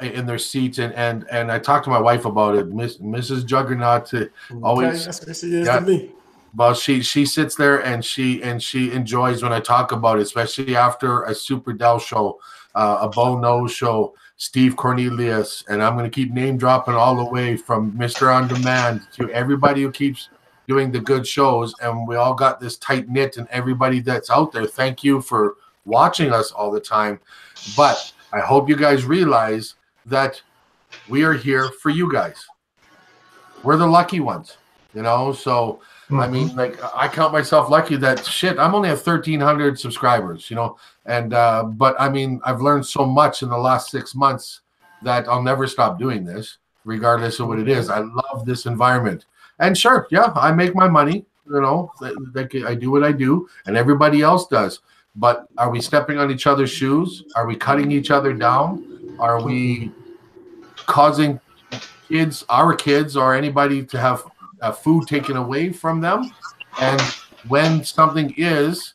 in their seats. And I talked to my wife about it, Mrs. Juggernaut. Always, that's what she is to me. Well, she sits there and she enjoys when I talk about it, especially after a Super Del show, a Bo Nose show, Steve Cornelius, and I'm going to keep name dropping all the way from Mr. On Demand to everybody who keeps doing the good shows, and we all got this tight knit. And everybody that's out there, thank you for watching us all the time. But I hope you guys realize that we are here for you guys. We're the lucky ones, you know. So. I mean, like, I count myself lucky that shit, I'm only at 1,300 subscribers, you know, and but I mean, I've learned so much in the last 6 months that I'll never stop doing this, regardless of what it is. I love this environment, and sure, yeah, I make my money, you know, like I do what I do, and everybody else does. But are we stepping on each other's shoes? Are we cutting each other down? Are we causing kids, our kids, or anybody to have food taken away from them? And when something is,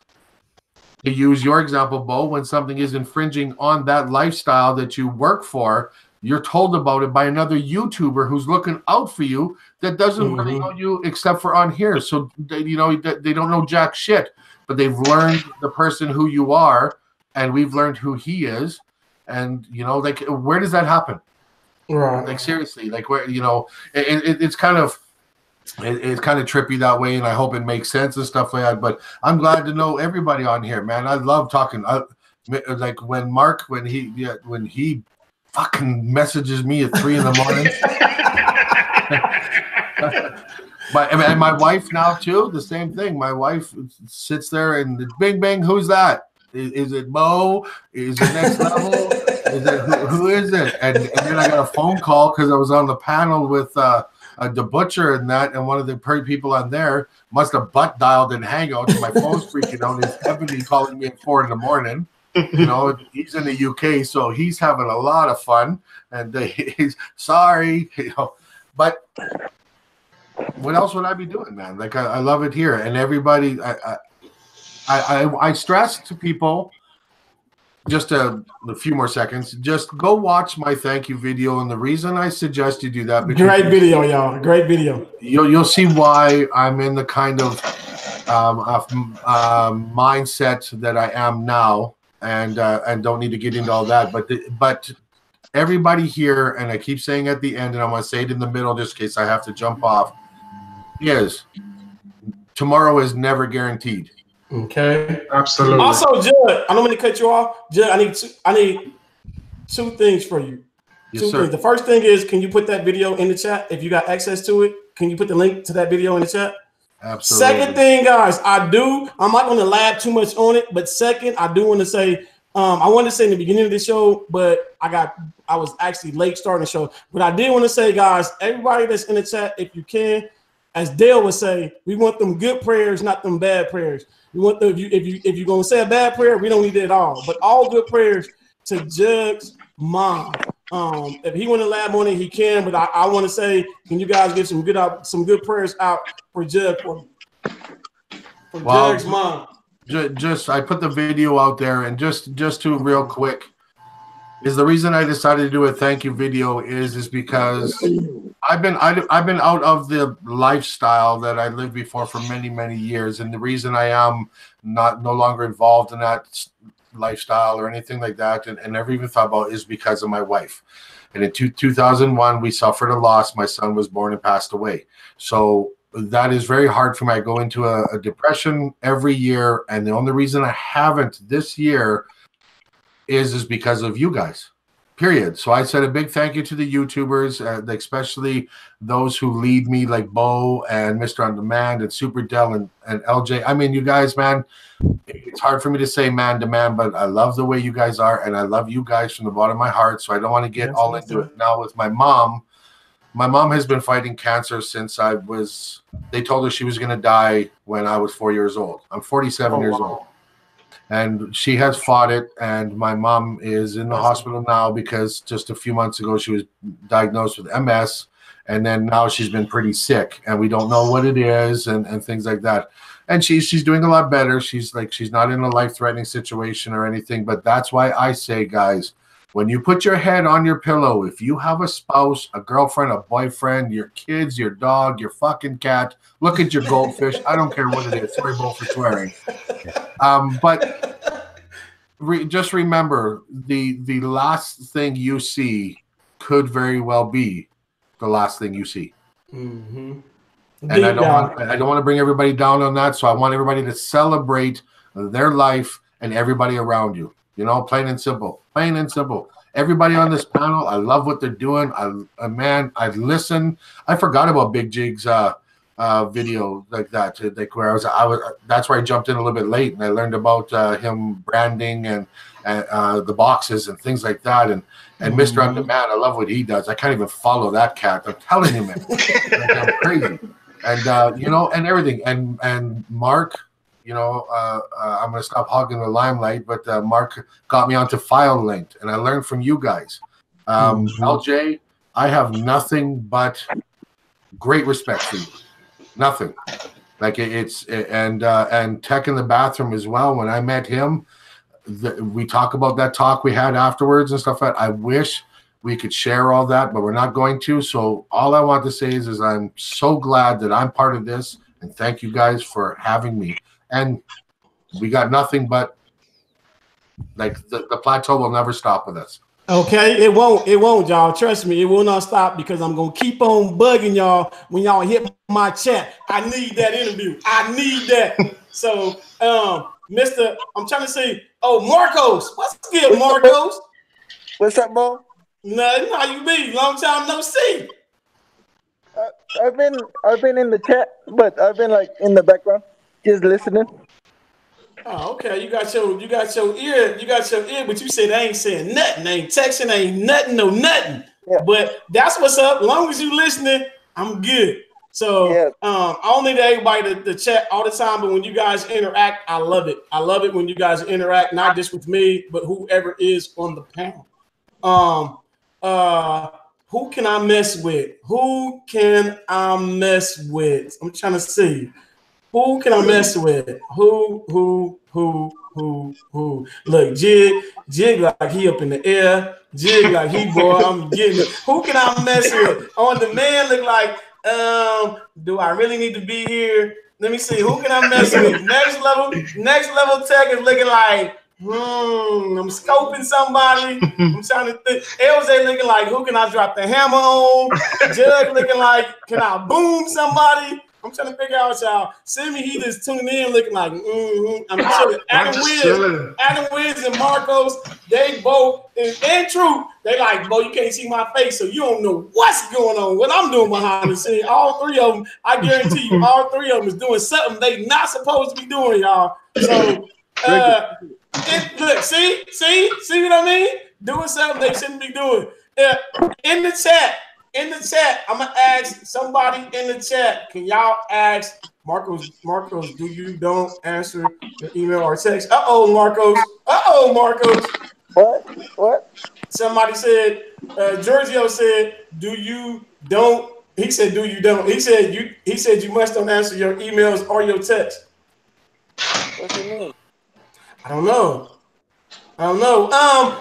to use your example, Bo, when something is infringing on that lifestyle that you work for, you're told about it by another YouTuber who's looking out for you that doesn't really know you except for on here. So they, you know, they don't know jack shit, but they've learned the person who you are, and we've learned who he is. And you know, like, where does that happen? Right. Like, seriously, like, where, you know, it's kind of trippy that way, and I hope it makes sense and stuff like that. But I'm glad to know everybody on here, man. I love talking. Like when Mark, when he fucking messages me at 3 in the morning. And my wife now too, the same thing. My wife sits there and bing bang, who's that? Is it Mo? Is it Next Level? Is it who is it? And then I got a phone call because I was on the panel with the Butcher and that, and one of the people on there must have butt dialed in Hangouts. My phone's freaking out. It's Ebony calling me at 4 in the morning. You know, he's in the UK, so he's having a lot of fun. And he's sorry, you know. But what else would I be doing, man? Like, I love it here, and everybody. I stress to people. Just a few more seconds. Just go watch my thank you video, and the reason I suggest you do that, because great video, y'all. Great video. You'll see why I'm in the kind of mindset that I am now, and don't need to get into all that. But everybody here, and I keep saying at the end, and I'm gonna say it in the middle just in case I have to jump off. Is tomorrow is never guaranteed. Okay, absolutely. Also, Judd, I don't mean to cut you off. Judd, I need two things for you. Yes, two sir. things. The first thing is, can you put that video in the chat if you got access to it? Can you put the link to that video in the chat? Absolutely. Second thing, guys, I'm not going to lab too much on it, but second, I do want to say, I wanted to say in the beginning of the show, but I was actually late starting the show. But I did want to say, guys, everybody that's in the chat, if you can, as Dale would say, we want them good prayers, not them bad prayers. We want the, if you're gonna say a bad prayer, we don't need it at all. But all good prayers to Jug's mom. If he want to lab on it, he can. But I want to say, can you guys give some good prayers out for Jug for Jug's mom? Just I put the video out there, and just to real quick, is the reason I decided to do a thank you video is because I've been out of the lifestyle that I lived before for many years, and the reason I am no longer involved in that lifestyle or anything like that, and never even thought about, is because of my wife. And in 2001, we suffered a loss. My son was born and passed away. So that is very hard for me. I go into a depression every year, and the only reason I haven't this year is because of you guys, period. So I said a big thank you to the YouTubers, especially those who lead me, like Bo and Mr. On Demand and SuperDell and LJ. I mean, you guys, man, it's hard for me to say man to man, but I love the way you guys are, and I love you guys from the bottom of my heart. So I don't want to get all into it now with my mom. My mom has been fighting cancer since they told her she was going to die when I was 4 years old. I'm 47 years old. and she has fought it. And my mom is in the hospital now because just a few months ago she was diagnosed with MS, and then now she's been pretty sick, and we don't know what it is and things like that. And she's doing a lot better. She's not in a life-threatening situation or anything. But that's why I say, guys, when you put your head on your pillow, if you have a spouse, a girlfriend, a boyfriend, your kids, your dog, your fucking cat, look at your goldfish. I don't care what it is. Sorry, both for swearing. But just remember, the last thing you see could very well be the last thing you see. Mm-hmm. And I don't want to bring everybody down on that. So I want everybody to celebrate their life and everybody around you. You know, plain and simple. Plain and simple. Everybody on this panel, I love what they're doing. Man, I listen. I forgot about Big Jig's video like that. Like where I was. That's where I jumped in a little bit late, and I learned about him branding and the boxes and things like that. And Mr. Underman, I love what he does. I can't even follow that cat. I'm telling you, man, like, I'm crazy. And you know, and everything. And Mark. You know, I'm going to stop hogging the limelight, but Mark got me onto FILELINKED, and I learned from you guys. LJ, I have nothing but great respect for you. Nothing. Like and Tech in the Bathroom as well. When I met him, we talk about that talk we had afterwards and stuff. I wish we could share all that, but we're not going to. So all I want to say is I'm so glad that I'm part of this, and thank you guys for having me. And we got nothing but like the plateau will never stop with us. Okay, it won't, y'all. Trust me, it will not stop because I'm gonna keep on bugging y'all when y'all hit my chat. I need that interview. I need that. So, Mr. I'm trying to say, oh, Marcos, what's good, Marcos? What's up, Mo? Nothing. How you be? Long time no see. I've been in the chat, but I've been like in the background. Just listening. Oh, okay. You got your ear, but you said I ain't saying nothing, ain't texting, ain't nothing, no nothing. Yeah. But that's what's up. As long as you listening, I'm good. So yeah. I don't need everybody to chat all the time, but when you guys interact, I love it. I love it when you guys interact, not just with me, but whoever is on the panel. Who can I mess with? Who can I mess with? I'm trying to see. Who can I mess with? Who? Look, Jig like he up in the air. Jig like he, boy, I'm getting it. Who can I mess with? On the man look like, do I really need to be here? Let me see. Who can I mess with? Next level tech is looking like, I'm scoping somebody. I'm trying to think. LJ looking like, who can I drop the hammer on? Judge looking like, can I boom somebody? I'm trying to figure out y'all. Sammy, he just tuning in looking like, I'm chilling. Adam Wiz and Marcos, they both, and Troop, they like, bro, you can't see my face, so you don't know what's going on, what I'm doing behind the scenes. All three of them, I guarantee you, all three of them is doing something they not supposed to be doing, y'all. So, look, see what I mean? Doing something they shouldn't be doing. In the chat, I'm gonna ask somebody in the chat. Can y'all ask Marcos? Do you don't answer the email or text? Marcos. What? Somebody said. Giorgio said, "Do you don't?" He said, "Do you don't?" He said, you must don't answer your emails or your text. What do you mean? I don't know.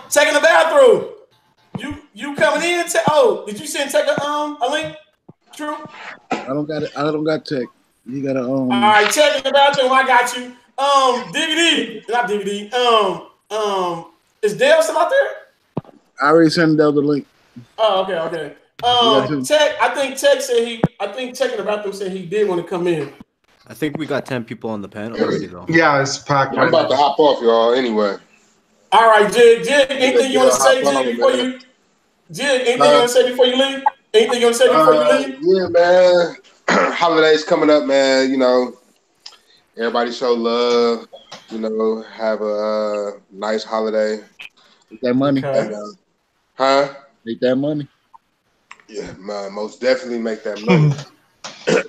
Taking the bathroom. You coming in? Did you send Tech a link? True. I don't got it. I don't got Tech. You gotta All right, check in the bathroom. I got you. DVD, not DVD. Is Dale still out there? I already sent Dale the link. Oh, okay. Tech. I think Tech in the bathroom said he did want to come in. I think we got 10 people on the panel already though. Yeah, it's packed. I'm about to hop off, y'all. Anyway. All right, Jig. Anything you want to say, Jig, before you? Jig, anything you want to say before you leave? Anything you want to say before you leave? Yeah, man. Holidays coming up, man. You know, everybody show love. You know, have a nice holiday. Make that money. Okay. And, Make that money. Yeah, man. Most definitely make that money.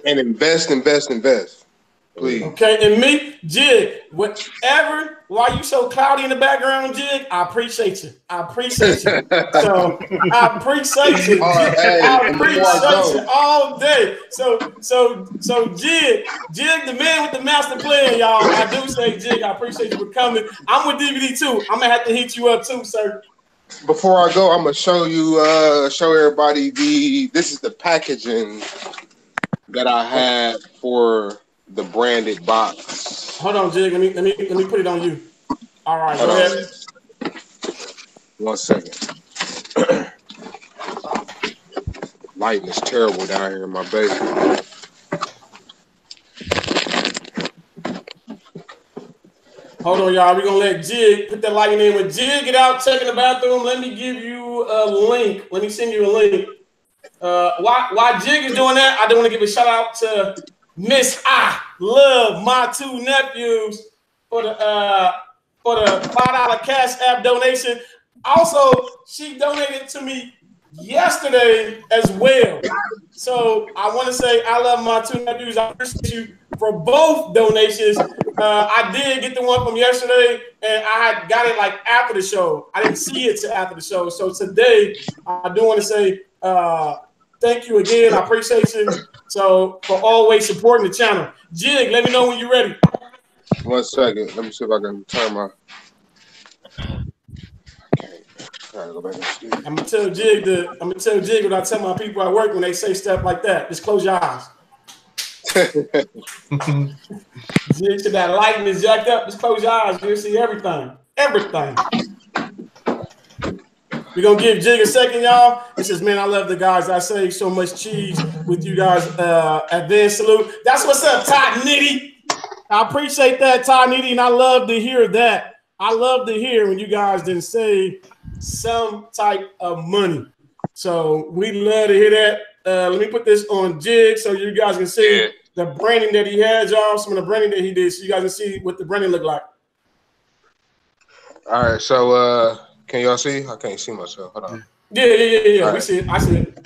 And invest. Please. Okay, and me, Jig, whatever, why you so cloudy in the background, Jig, I appreciate you. I appreciate you. So I appreciate you. I appreciate you all day. So Jig, the man with the master plan, y'all. I do say, Jig, I appreciate you for coming. I'm with DVD too. I'm gonna have to hit you up too, sir. Before I go, I'm gonna show you, show everybody this is the packaging that I had for the branded box. Hold on, Jig. Let me put it on you. All right, go ahead. 1 second. Lighting is terrible down here in my basement. Hold on, y'all. We're gonna let Jig put that lighting in. When Jig get out, check in the bathroom, let me give you a link. Let me send you a link. While Jig is doing that, I do want to give a shout out to Miss I Love, my 2 nephews, for the $5 Cash App donation. Also, she donated to me yesterday as well. So I want to say I love my 2 nephews. I appreciate you for both donations. I did get the one from yesterday, and I had got it like after the show. I didn't see it till after the show. So today, I do want to say thank you again. I appreciate you. So for always supporting the channel. Jig, let me know when you're ready. 1 second. Let me see if I can turn my. Okay. Go back I'm gonna tell Jig what I tell my people at work when they say stuff like that. Just close your eyes. Jig said that lighting is jacked up. Just close your eyes. You'll see everything. Everything. We're gonna give Jig a second, y'all. It says, man, I love the guys. I save so much cheese with you guys. Advanced salute. That's what's up, Todd Nitty. I appreciate that, Todd Nitty, and I love to hear that. I love to hear when you guys didn't save some type of money. So we love to hear that. Let me put this on Jig so you guys can see the branding that he has, y'all. Some of the branding that he did, so you guys can see what the branding look like. All right, so can y'all see? I can't see myself. Hold on. Yeah. All We see it. I see it.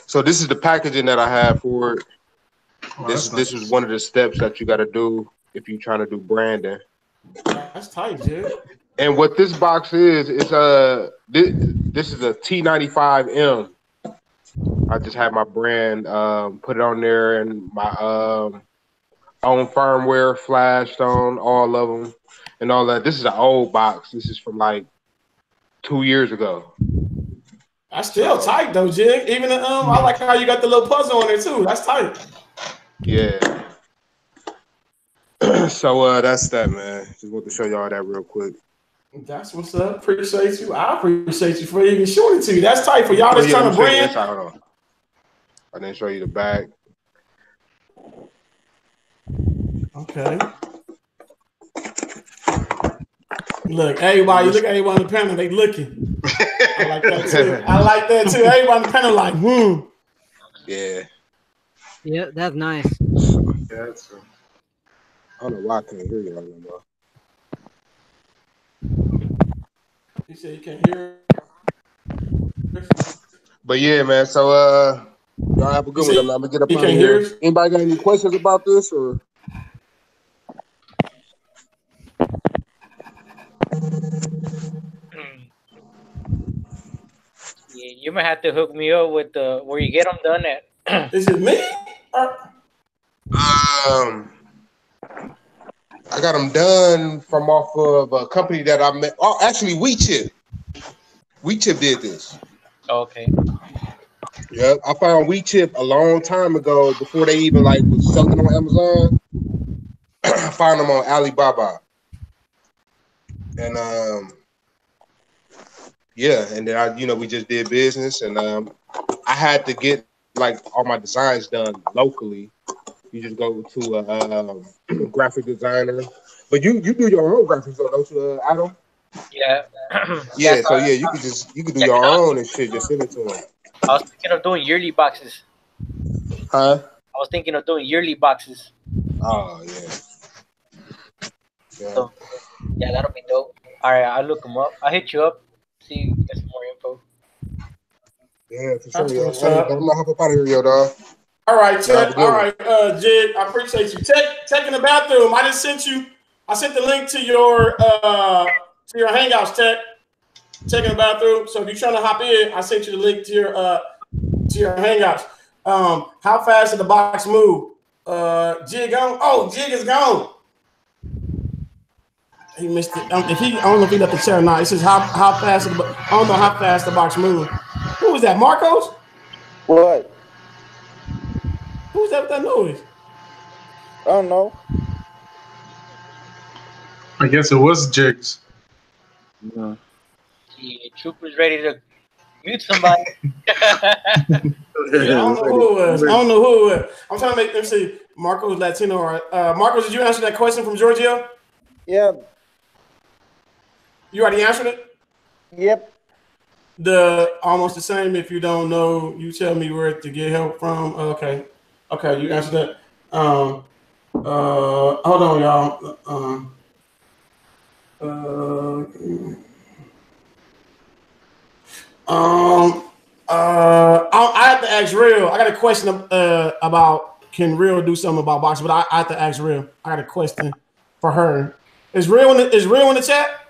So this is the packaging that I have for it. Oh, this is one of the steps that you got to do if you're trying to do branding. That's tight, Jig. And what this box is this is a T95M. I just had my brand put it on there, and my own firmware flashed on all of them and all that. This is an old box. This is from like 2 years ago. That's still tight though, Jig. Even the I like how you got the little puzzle on there too. That's tight. Yeah. So that's that, man. Just want to show y'all that real quick. That's what's up. Appreciate you. I appreciate you for even showing it to you. That's tight for y'all that's trying to brand. Hold on. I didn't show you the back. Okay. Look, everybody, look at everyone on the panel. They looking. I like that too. I like that too. Everyone on the panel like, Yeah. Yeah, that's nice. Yeah, that's true. I don't know why I can't hear you anymore. You said you can't hear. But yeah, man. So y'all have a good one. I'm gonna get up You out of can't here. hear us? Anybody got any questions about this or? Yeah, you might have to hook me up with the where you get them done at. Is it me? I got them done from off of a company that I met. Oh, actually, WeChip. WeChip did this. Okay. Yeah, I found WeChip a long time ago before they even like was selling on Amazon. I found them on Alibaba, and yeah, and then we just did business, and I had to get like all my designs done locally. You just go to a graphic designer, but you do your own graphics though, don't you, Adam? Yeah. Yeah, so yeah, you could do your own and shit. Just send it to them. I was thinking of doing yearly boxes. Huh? I was thinking of doing yearly boxes. Oh yeah. Yeah. So, yeah, that'll be dope. All right, I'll look them up. I'll hit you up. See, get some more info. Yeah, for sure, yo. I'm gonna hop up out of here, yo, dog. All right, Tech. All right, Jig. I appreciate you. Tech in the bathroom. I just sent you. I sent the link to your Hangouts, Tech. Tech in the bathroom. So if you're trying to hop in, I sent you the link to your Hangouts. How fast did the box move? Jig gone. Oh, Jig is gone. He missed it. I don't know if he left the chair or not. It says how fast. I don't know how fast the box moved. Who was that? Marcos? What? Who's that with that noise? I don't know. I guess it was Jigs. Yeah, Trooper's ready to mute somebody. I don't know who it was. I don't know who it was. I'm trying to make them see. Marcos Latino. Marcos, did you answer that question from Giorgio? Yeah. You already answered it? Yep. Almost the same. If you don't know, you tell me where to get help from. Okay, you answered that. Hold on, y'all. I have to ask Real. I got a question about can Real do something about boxing, but I have to ask Real. I got a question for her. Is Real in the chat?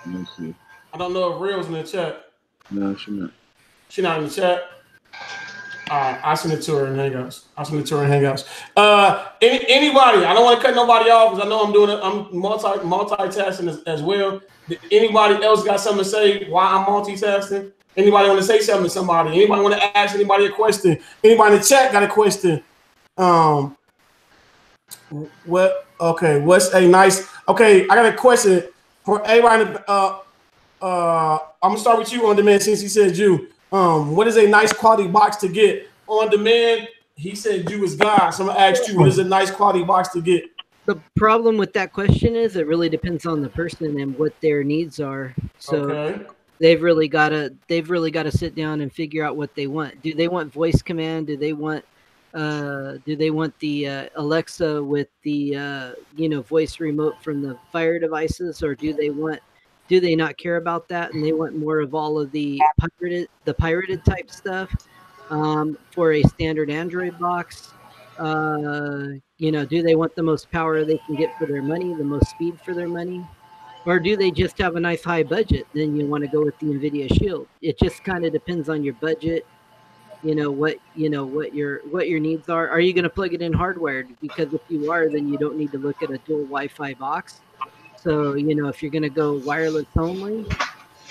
Let me see. I don't know if Real's in the chat. No, she's not. She's not in the chat. All right, I send it to her in Hangouts. Anybody? I don't want to cut nobody off because I know I'm multitasking as well. Did anybody else got something to say? Why I'm multitasking? Anybody want to say something to somebody? Anybody want to ask anybody a question? Anybody in the chat got a question? What's a nice? Okay, I got a question for everybody. I'm gonna start with you On Demand since he said you. What is a nice quality box to get On Demand? He said you is God. So I'm gonna ask you, what is a nice quality box to get? The problem with that question is it really depends on the person and what their needs are. So they've really got to sit down and figure out what they want. Do they want voice command? Do they want the Alexa with the voice remote from the Fire devices, or do they not care about that and they want more of all of the pirated type stuff for a standard Android box? Do they want the most power they can get for their money, the most speed for their money? Or do they just have a nice high budget? Then you want to go with the NVIDIA Shield. It just kind of depends on your budget, what your needs are. Are you going to plug it in hardwired? Because if you are, then you don't need to look at a dual Wi-Fi box. So, if you're going to go wireless only,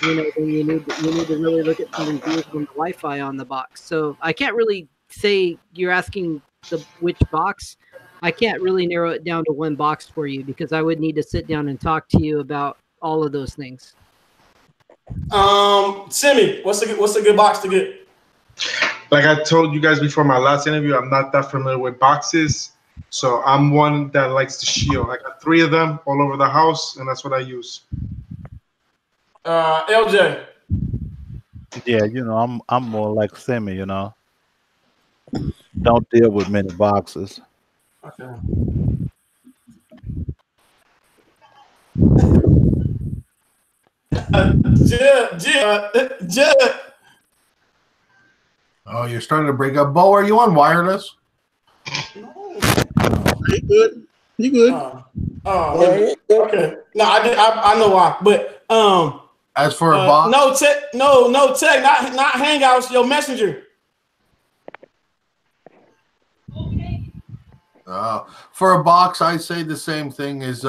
then you need to really look at some reviews on the Wi-Fi on the box. So I can't really say you're asking which box. I can't really narrow it down to one box for you because I would need to sit down and talk to you about all of those things. Simi, what's a good box to get? Like I told you guys before my last interview, I'm not that familiar with boxes. So I'm one that likes the Shield. I got 3 of them all over the house, and that's what I use. LJ. Yeah, I'm more like Simi, Don't deal with many boxes. Okay. Oh, you're starting to break up. Bo, are you on wireless? You good? You good? Okay. No, I know why, but as for a box, no tech, not Hangouts, your Messenger. For a box, I say the same thing is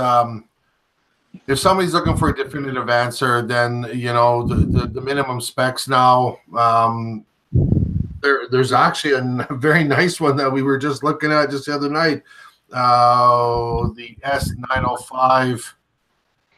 if somebody's looking for a definitive answer, then the minimum specs now. There's actually a very nice one that we were just looking at just the other night. The S905,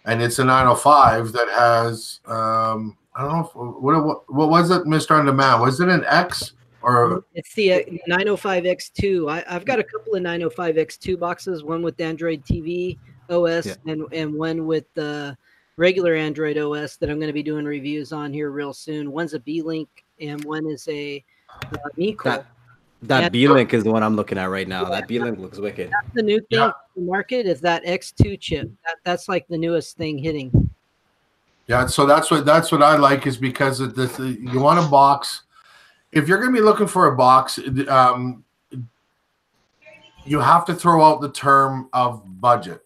and it's a 905 that has I don't know what was it, Mr. On Demand? Was it an X? Or it's the 905X2. I've got a couple of 905X2 boxes, one with Android TV OS and one with the regular Android OS that I'm going to be doing reviews on here real soon. One's a B-Link and one is a Miko. That B-Link is the one I'm looking at right now. That B-Link looks wicked. That's the new thing in the market is that X2 chip. That's like the newest thing hitting. Yeah, so that's what I like is because you want a box. if you're going to be looking for a box, you have to throw out the term of budget.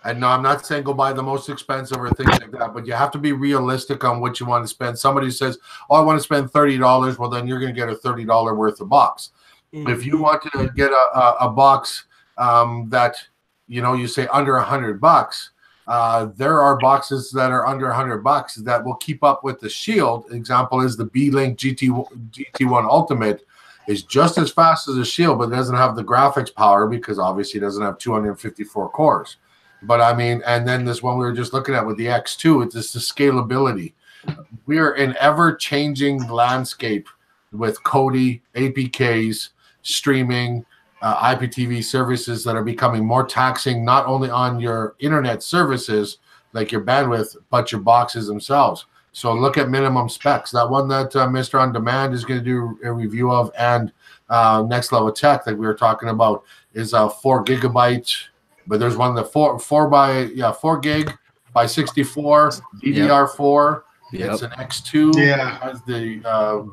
And no, I'm not saying go buy the most expensive or things like that, but you have to be realistic on what you want to spend. Somebody says, oh, I want to spend $30. Well, then you're going to get a $30 worth of box. If you want to get a box that, you know, you say under $100, there are boxes that are under $100 that will keep up with the Shield. Example is the B-Link GT1 Ultimate is just as fast as a Shield, but it doesn't have the graphics power because obviously it doesn't have 254 cores. But I mean, and then this one we were just looking at with the X2, it's just the scalability. We are in ever-changing landscape with Kodi, APKs, streaming, IPTV services that are becoming more taxing, not only on your internet services, like your bandwidth, but your boxes themselves. So look at minimum specs. That one that Mr. On Demand is going to do a review of, and Next Level Tech that we were talking about is a 4 gigabyte. But there's one that 4 gig by 64 DDR4. Yep. It's an X2. Yeah. It has the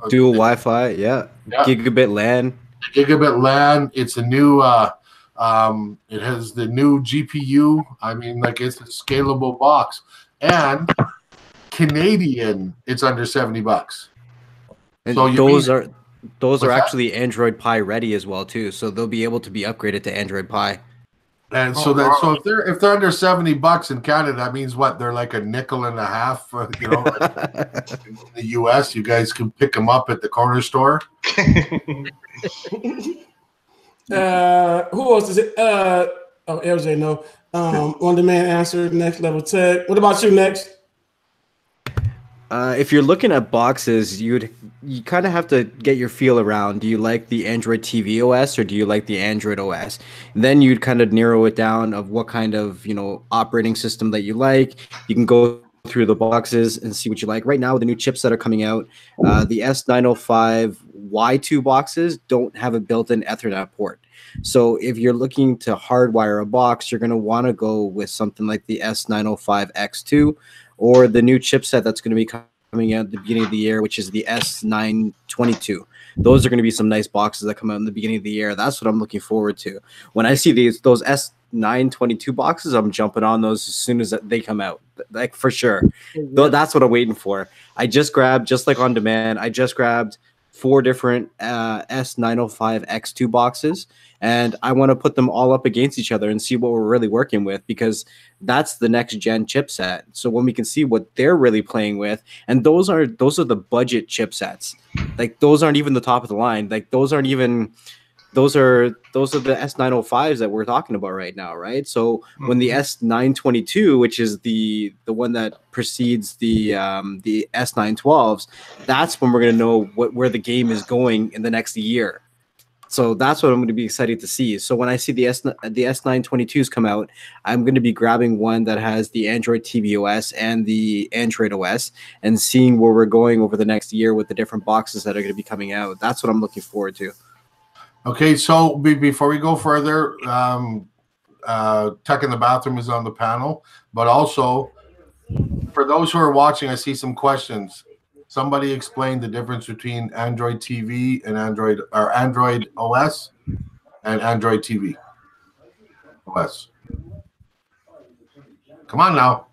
dual Wi-Fi. Yeah. Gigabit LAN. Gigabit LAN. It's a new. It has the new GPU. I mean, like, it's a scalable box, and Canadian. It's under $70. And so those are actually Android Pie ready as well too. So they'll be able to be upgraded to Android Pie. And so if they're under $70 in Canada, that means what? They're like a nickel and a half. You know, in the US, you guys can pick them up at the corner store. Who else is it? Oh, LJ, no. On Demand answer, Next Level Tech. What about you, Next? If you're looking at boxes, you kind of have to get your feel around. Do you like the Android TV OS or do you like the Android OS? And then you'd kind of narrow it down of what kind of, you know, operating system that you like. You can go through the boxes and see what you like. Right now, with the new chips that are coming out, the S905 Y2 boxes don't have a built-in Ethernet port. So if you're looking to hardwire a box, you're going to want to go with something like the S905 X2 or the new chipset that's going to be coming out at the beginning of the year, which is the S922. Those are going to be some nice boxes that come out in the beginning of the year. That's what I'm looking forward to. When I see those S922 boxes, I'm jumping on those as soon as they come out, like, for sure. That's what I'm waiting for. I just grabbed, just like On Demand, I just grabbed 4 different S905 X2 boxes, and I want to put them all up against each other and see what we're really working with, because that's the next gen chipset. So when we can see what they're really playing with, and those are the budget chipsets. Like, those aren't even the top of the line. Like, those are the S905s that we're talking about right now, right? So when the S922, which is the one that precedes the S912s, that's when we're going to know where the game is going in the next year. So that's what I'm going to be excited to see. So when I see the S922s come out, I'm going to be grabbing one that has the Android TV OS and the Android OS and seeing where we're going over the next year with the different boxes that are going to be coming out. That's what I'm looking forward to. Okay, so before we go further, Tech in the Bathroom is on the panel, but also for those who are watching, I see some questions. Somebody explain the difference between Android TV and Android OS and Android TV OS. Come on now.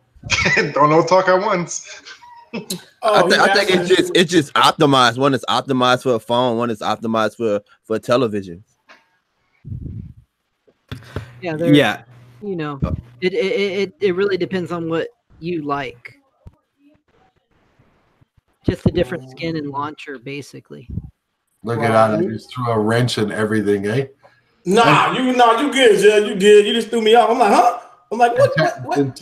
Don't all talk at once. I think it's just optimized. One is optimized for a phone, one is optimized for television. Yeah, you know, it really depends on what you like. Just a different skin and launcher, basically. Look at that! I just threw a wrench in everything, eh? You good, Judge. You good. You just threw me off. I'm like, huh? I'm like, what?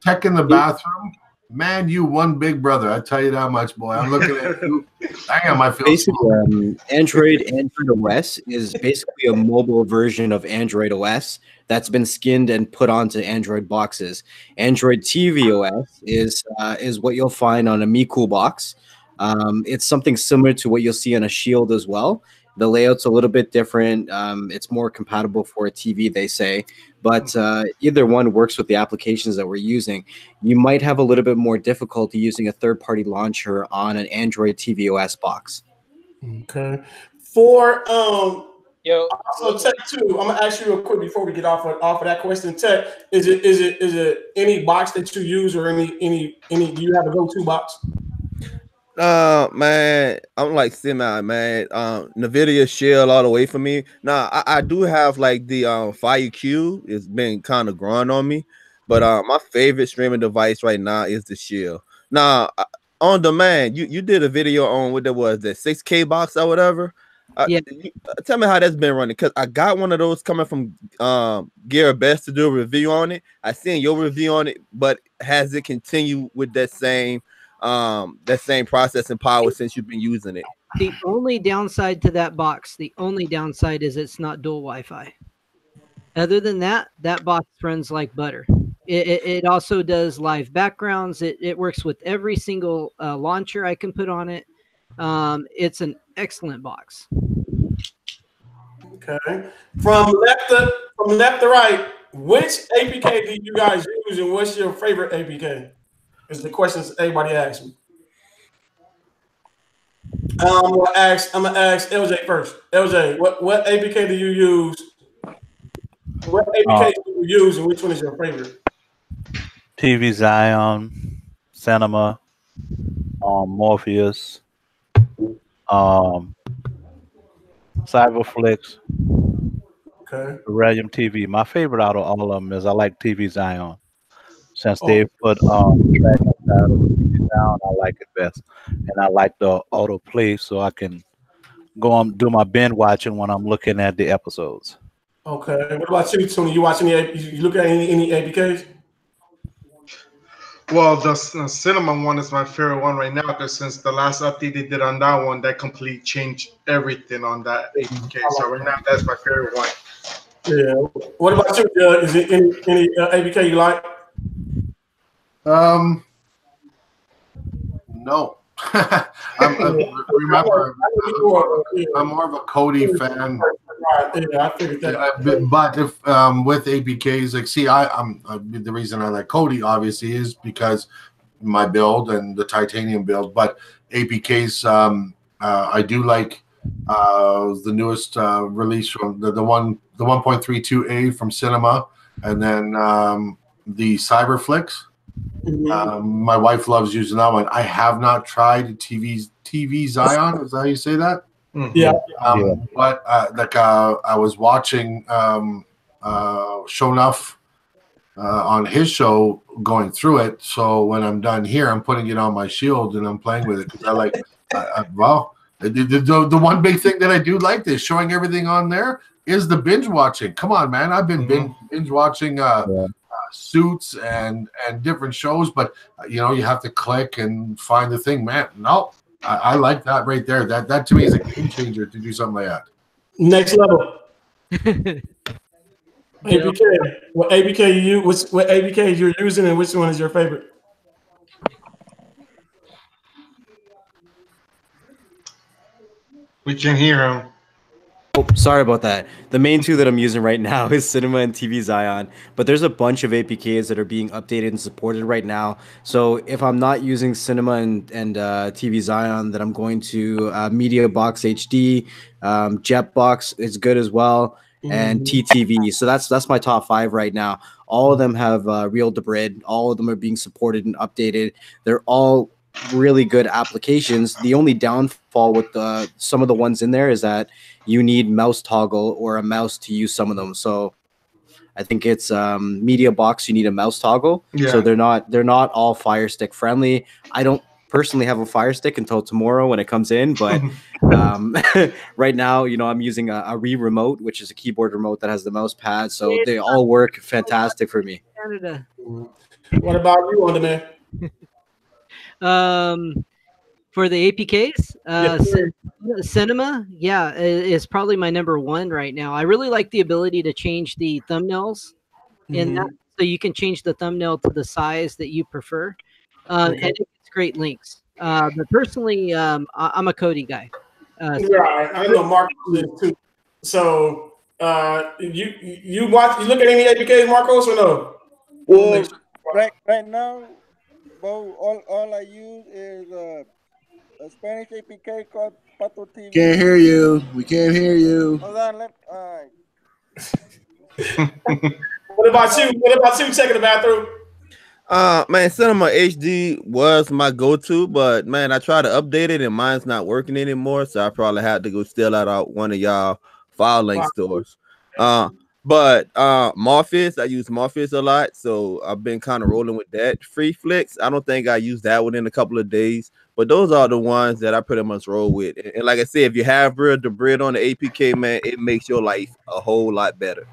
Tech in the Bathroom. Man, you one big brother. I tell you that much, boy. I'm looking at you. Damn, I feel basically Android OS is basically a mobile version of Android OS that's been skinned and put onto Android boxes. Android TV OS is what you'll find on a MeCool box. It's something similar to what you'll see on a Shield as well. The layout's a little bit different. It's more compatible for a TV, they say. But either one works with the applications that we're using. You might have a little bit more difficulty using a third-party launcher on an Android TV OS box. Okay. For Yo, so Tech too, I'm gonna ask you real quick before we get off of that question. Tech, is it any box that you use or any do you have a go-to box? Man, I'm like semi, man. Nvidia Shield all the way for me. Now I do have like the Fire Q. It's been kind of growing on me, but my favorite streaming device right now is the Shield. Now on demand, you did a video on what that was, the 6K box or whatever. Yeah. Tell me how that's been running, because I got one of those coming from Gear Best to do a review on it. I seen your review on it, but has it continued with that same processing power since you've been using it? The only downside to that box, the only downside is it's not dual Wi-Fi. Other than that, that box runs like butter. It also does live backgrounds. It works with every single launcher I can put on it. It's an excellent box. Okay. From left to right, which APK do you guys use, and what's your favorite APK? Is the questions everybody asks me. I'm gonna ask LJ first. LJ, what APK do you use? What APK do you use, and which one is your favorite? TV Zion, Cinema, Morpheus, Cyberflix, okay, Radium TV. My favorite out of all of them is I like TV Zion. Since they put track inside of the TV Zion, I like it best, and I like the autoplay, so I can go on do my binge watching when I'm looking at the episodes. Okay. What about you, Tony? You watch you look at any APKs? Well, the Cinema one is my favorite one right now, because since the last update they did on that one, that completely changed everything on that APK. So right now, that's my favorite one. Yeah. What about you, Doug? Is it any APK you like? No. I'm more of a Cody fan. Yeah, I figured that. But if with APKs, like, see, I'm the reason I like Cody obviously is because my build and the titanium build. But APKs, I do like the newest release from the 1.32A from Cinema, and then the Cyberflix. My wife loves using that one. I have not tried TV Zion. Is that how you say that? Yeah. But I was watching Shownuff on his show, going through it. So when I'm done here, I'm putting it on my Shield and I'm playing with it, because I like. Well, the one big thing that I do like this showing everything on there is the binge watching. Come on, man! I've been binge watching. Suits and different shows, but you know, you have to click and find the thing, man. No, I like that right there. That to me is a game changer to do something like that. Next level. APK. What APK you use? What APK you're using, and which one is your favorite? We can hear him. Oh, sorry about that. The main two that I'm using right now is Cinema and TV Zion, but there's a bunch of APKs that are being updated and supported right now. So if I'm not using Cinema and TV Zion, then I'm going to Media Box HD, Jetbox is good as well, and TTV. So that's my top 5 right now. All of them have real DROID. All of them are being supported and updated. They're all really good applications. The only downfall with some of the ones in there is that you need mouse toggle or a mouse to use some of them. So I think it's Media Box, you need a mouse toggle. Yeah. So they're not all Fire Stick friendly. I don't personally have a Fire Stick until tomorrow when it comes in, but right now, you know, I'm using a remote, which is a keyboard remote that has the mouse pad. So they all work fantastic for me. Canada. What about you, on demand? For the APKs, Cinema, yeah, is probably my #1 right now. I really like the ability to change the thumbnails in that, so you can change the thumbnail to the size that you prefer, and it's great links. But personally, I'm a Cody guy. Yeah, I know Marcos is too. So you look at any APKs, Marcos, or no? Well, right now, all I use is a Spanish APK called Pato TV. Can't hear you. We can't hear you. Hold on, all right. What about you? What about you checking the bathroom? Man, Cinema HD was my go-to, but man, I tried to update it and mine's not working anymore, so I probably had to go steal out one of y'all FileLink stores. But Morpheus, I use Morpheus a lot, so I've been kind of rolling with that. Free Flicks, I don't think I used that one in a couple of days, but those are the ones that I pretty much roll with. And like I said, if you have the bread on the APK, man, it makes your life a whole lot better.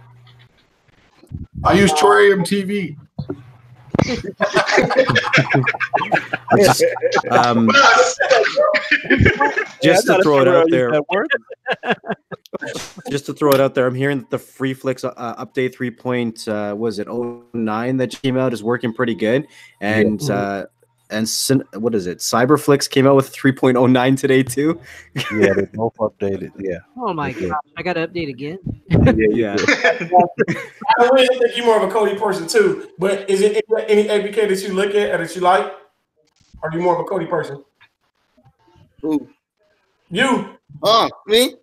I use Torium TV. Just to throw it out there. Just to throw it out there, I'm hearing that the Free Flicks update 3.09 that came out is working pretty good, and what is it? Cyberflix came out with 3.09 today too. Yeah, they both updated. Yeah. Oh my god, I got to update again. Yeah. I really think you're more of a Cody person too. But is it any APK that you look at or that you like? Or are you more of a Cody person? Who? You? Me?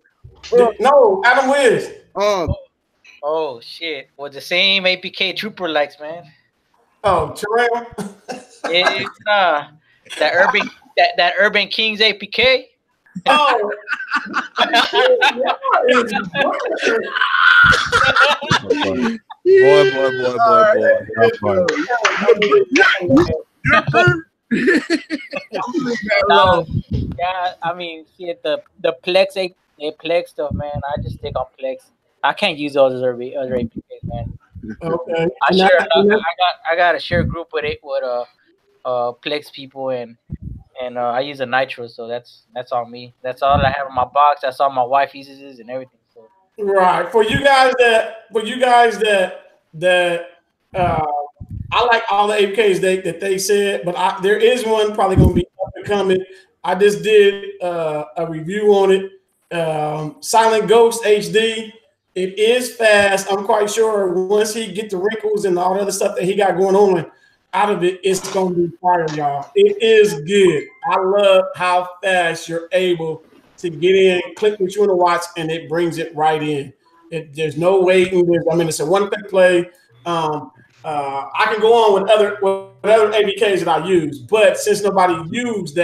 No, Adam Wiz. Oh shit! Well, the same APK Trooper likes, man. Oh, Terrell. Yeah, that Urban Kings APK. Oh. No, yeah, I mean, see the Plex Plex stuff, man. I just stick on Plex. I can't use those other APKs, man. Okay. I got a share group with Plex people, and I use a Nitro, so that's on me. That's all I have in my box. That's all my wife uses and everything. So. Right. For you guys that I like all the APKs that they said, but there is one probably going to be up and coming. I just did a review on it. Silent Ghost HD. It is fast. I'm quite sure once he get the wrinkles and all the other stuff that he got going on out of it, it's going to be fire, y'all. It is good. I love how fast you're able to get in, click what you want to watch, and it brings it right in. There's no waiting. It's a one-click play. I can go on with other APKs that I use, but since nobody used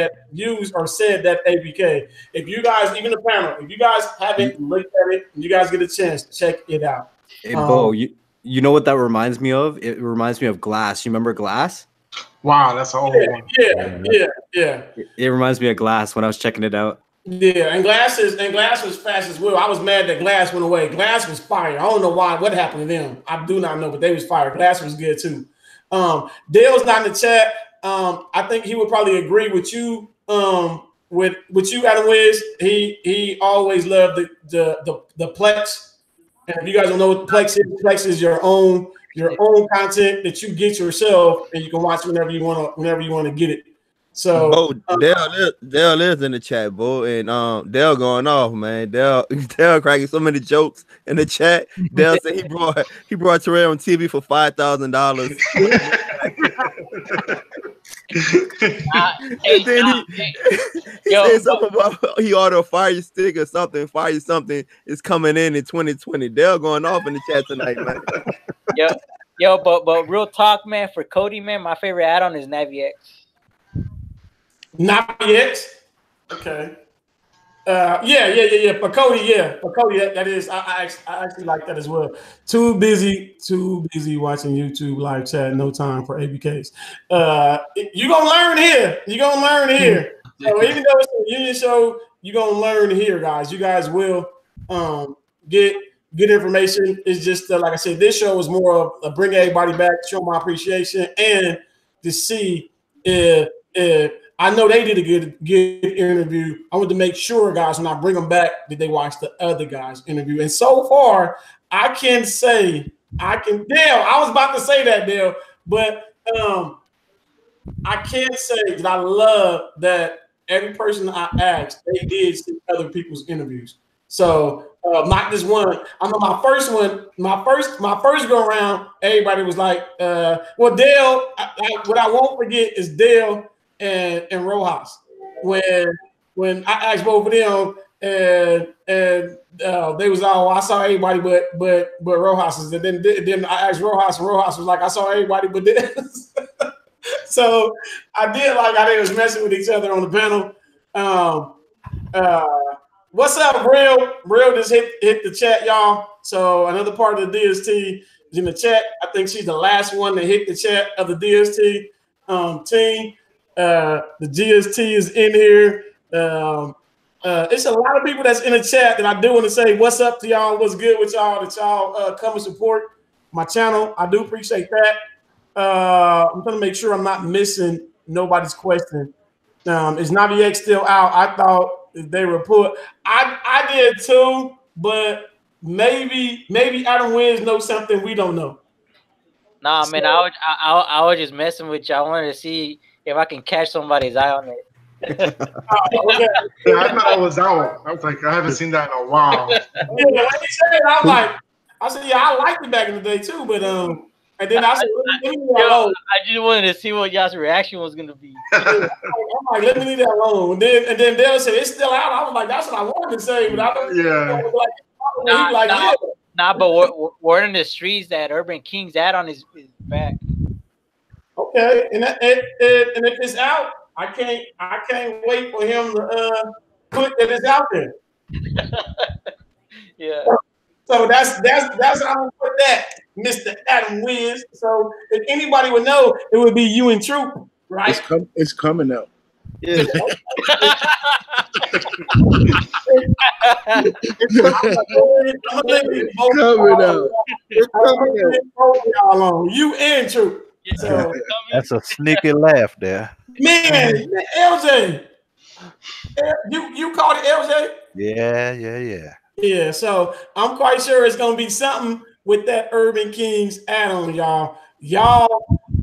or said that APK, if you guys, even the panel, if you guys haven't looked at it, you guys get a chance, check it out. Hey, Bo, you know what that reminds me of? It reminds me of Glass. You remember Glass? Wow, that's an old one. Yeah. It reminds me of Glass when I was checking it out. Yeah, and Glass was fast as well. I was mad that Glass went away. Glass was fire. I don't know what happened to them. I do not know, but they was fire. Glass was good too. Dale's not in the chat. I think he would probably agree with you. With you, Adam Wiz. He always loved the Plex. And if you guys don't know what the Plex is your own content that you get yourself, and you can watch whenever you want to get it. So Dale is in the chat, Bo, and Dale going off, man. Dale cracking so many jokes in the chat. Dale said he brought Terrell on TV for $5,000. He said something about he ordered a Fire Stick or something. Fire something is coming in 2020. Dale going off in the chat tonight, man. Yo, but real talk, man. For Cody, man, my favorite add-on is NaviX. NaviX. Okay. Yeah. For Cody, that is. I actually like that as well. Too busy watching YouTube live chat. No time for APKs. You gonna learn here. So even though it's a union show, you gonna learn here, guys. You guys will get information. It's just like I said, this show is more of bring everybody back, show my appreciation, and to see if I know they did a good interview. I want to make sure, guys, when I bring them back, that they watch the other guys' interview. And so far, I can say, Dale, I was about to say that, Dale, but I can say that I love that every person I asked, they did see other people's interviews. So not just one. I know my first one, my first go around, everybody was like, well, Dale, what I won't forget is Dale and Rojas when when I asked both of them, and they was all, I saw everybody but Rojas. And then I asked Rojas, and Rojas was like, I saw everybody but this. So I did like how they was messing with each other on the panel. What's up, Real? Real just hit the chat, y'all. So another part of the DST is in the chat. I think she's the last one to hit the chat of the DST team. The DST is in here. It's a lot of people that's in the chat that I do want to say what's up to y'all, what's good with y'all, that y'all come and support my channel. I do appreciate that. I'm going to make sure I'm not missing nobody's question. Is NEWTECH still out? I thought they report. I did too, but maybe Adam Wins knows something we don't know. Nah, man, I was just messing with you. I wanted to see if I can catch somebody's eye on it. Yeah, I thought I was out. I was like, I haven't seen that in a while. Yeah, like he said, I said, yeah, I liked it back in the day too, but and then I said, I just wanted to see what y'all's reaction was gonna be. I'm like, let me leave that alone. And then Dale said it's still out. I was like, that's what I wanted to say, but I don't. Yeah. Nah, but word in the streets that Urban King's add-on is back. Okay, and if it's out, I can't wait for him to put that it's out there. Yeah. So that's how I'm gonna put that, Mr. Adam Wins. So if anybody would know, it would be you and Troop, right? It's coming out. Yeah. You and Troop. So, that's a sneaky laugh there. Man, LJ. You called it LJ? Yeah. Yeah, so I'm quite sure it's gonna be something with that Urban Kings add-on, y'all.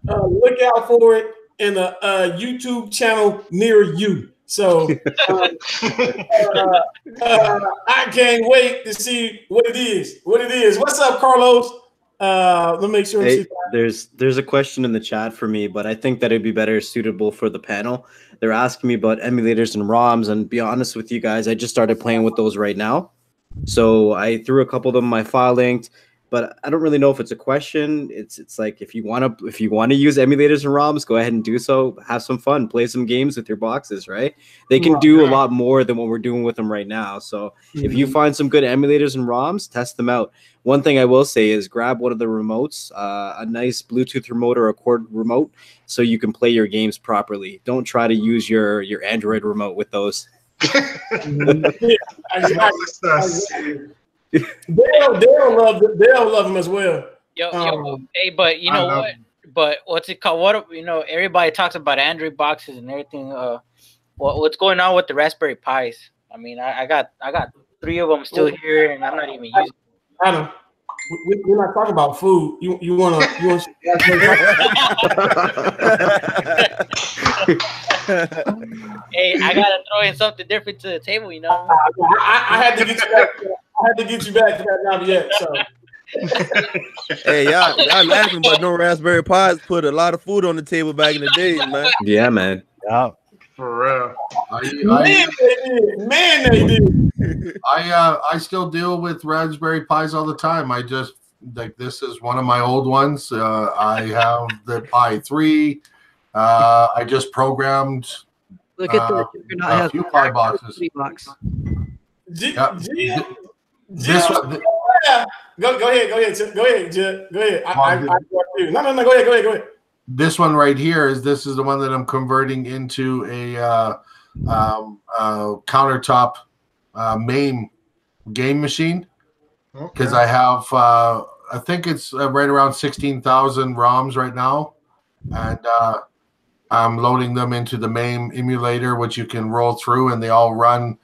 Look out for it in a YouTube channel near you. So I can't wait to see what it is. What's up, Carlos? Let me make sure. Hey, there's a question in the chat for me, but I think that it'd be better suitable for the panel. They're asking me about emulators and ROMs, and be honest with you guys, I just started playing with those right now. So I threw a couple of them in my file linked, but I don't really know if it's a question. It's like if you want to use emulators and ROMs, go ahead and do so. Have some fun, play some games with your boxes, right? They can do a lot more than what we're doing with them right now. So if you find some good emulators and ROMs, test them out. One thing I will say is grab one of the remotes, a nice Bluetooth remote or a cord remote, so you can play your games properly. Don't try to use your Android remote with those. They'll love them as well. Yo, hey, but you know what? But what's it called? What everybody talks about Android boxes and everything. What's going on with the Raspberry Pis? I mean, I got 3 of them still here, and I'm not even using them. Adam, we're not talking about food. You want Hey, I gotta throw in something different to the table, you know. I had to get you back. I had to get you back to that now yet. So. Hey, y'all laughing, but no Raspberry Pis put a lot of food on the table back in the day, man. Yeah, man. Yeah. For real. Man, they did. I still deal with Raspberry Pis all the time. I just like this is one of my old ones. I have the Pi 3. I just programmed. Look at the a few Pi boxes. This one. Go ahead. Judd. Go ahead. No. Go ahead. This one right here this is the one that I'm converting into a countertop MAME game machine because I have I think it's right around 16,000 ROMs right now, and I'm loading them into the MAME emulator, which you can roll through, and they all run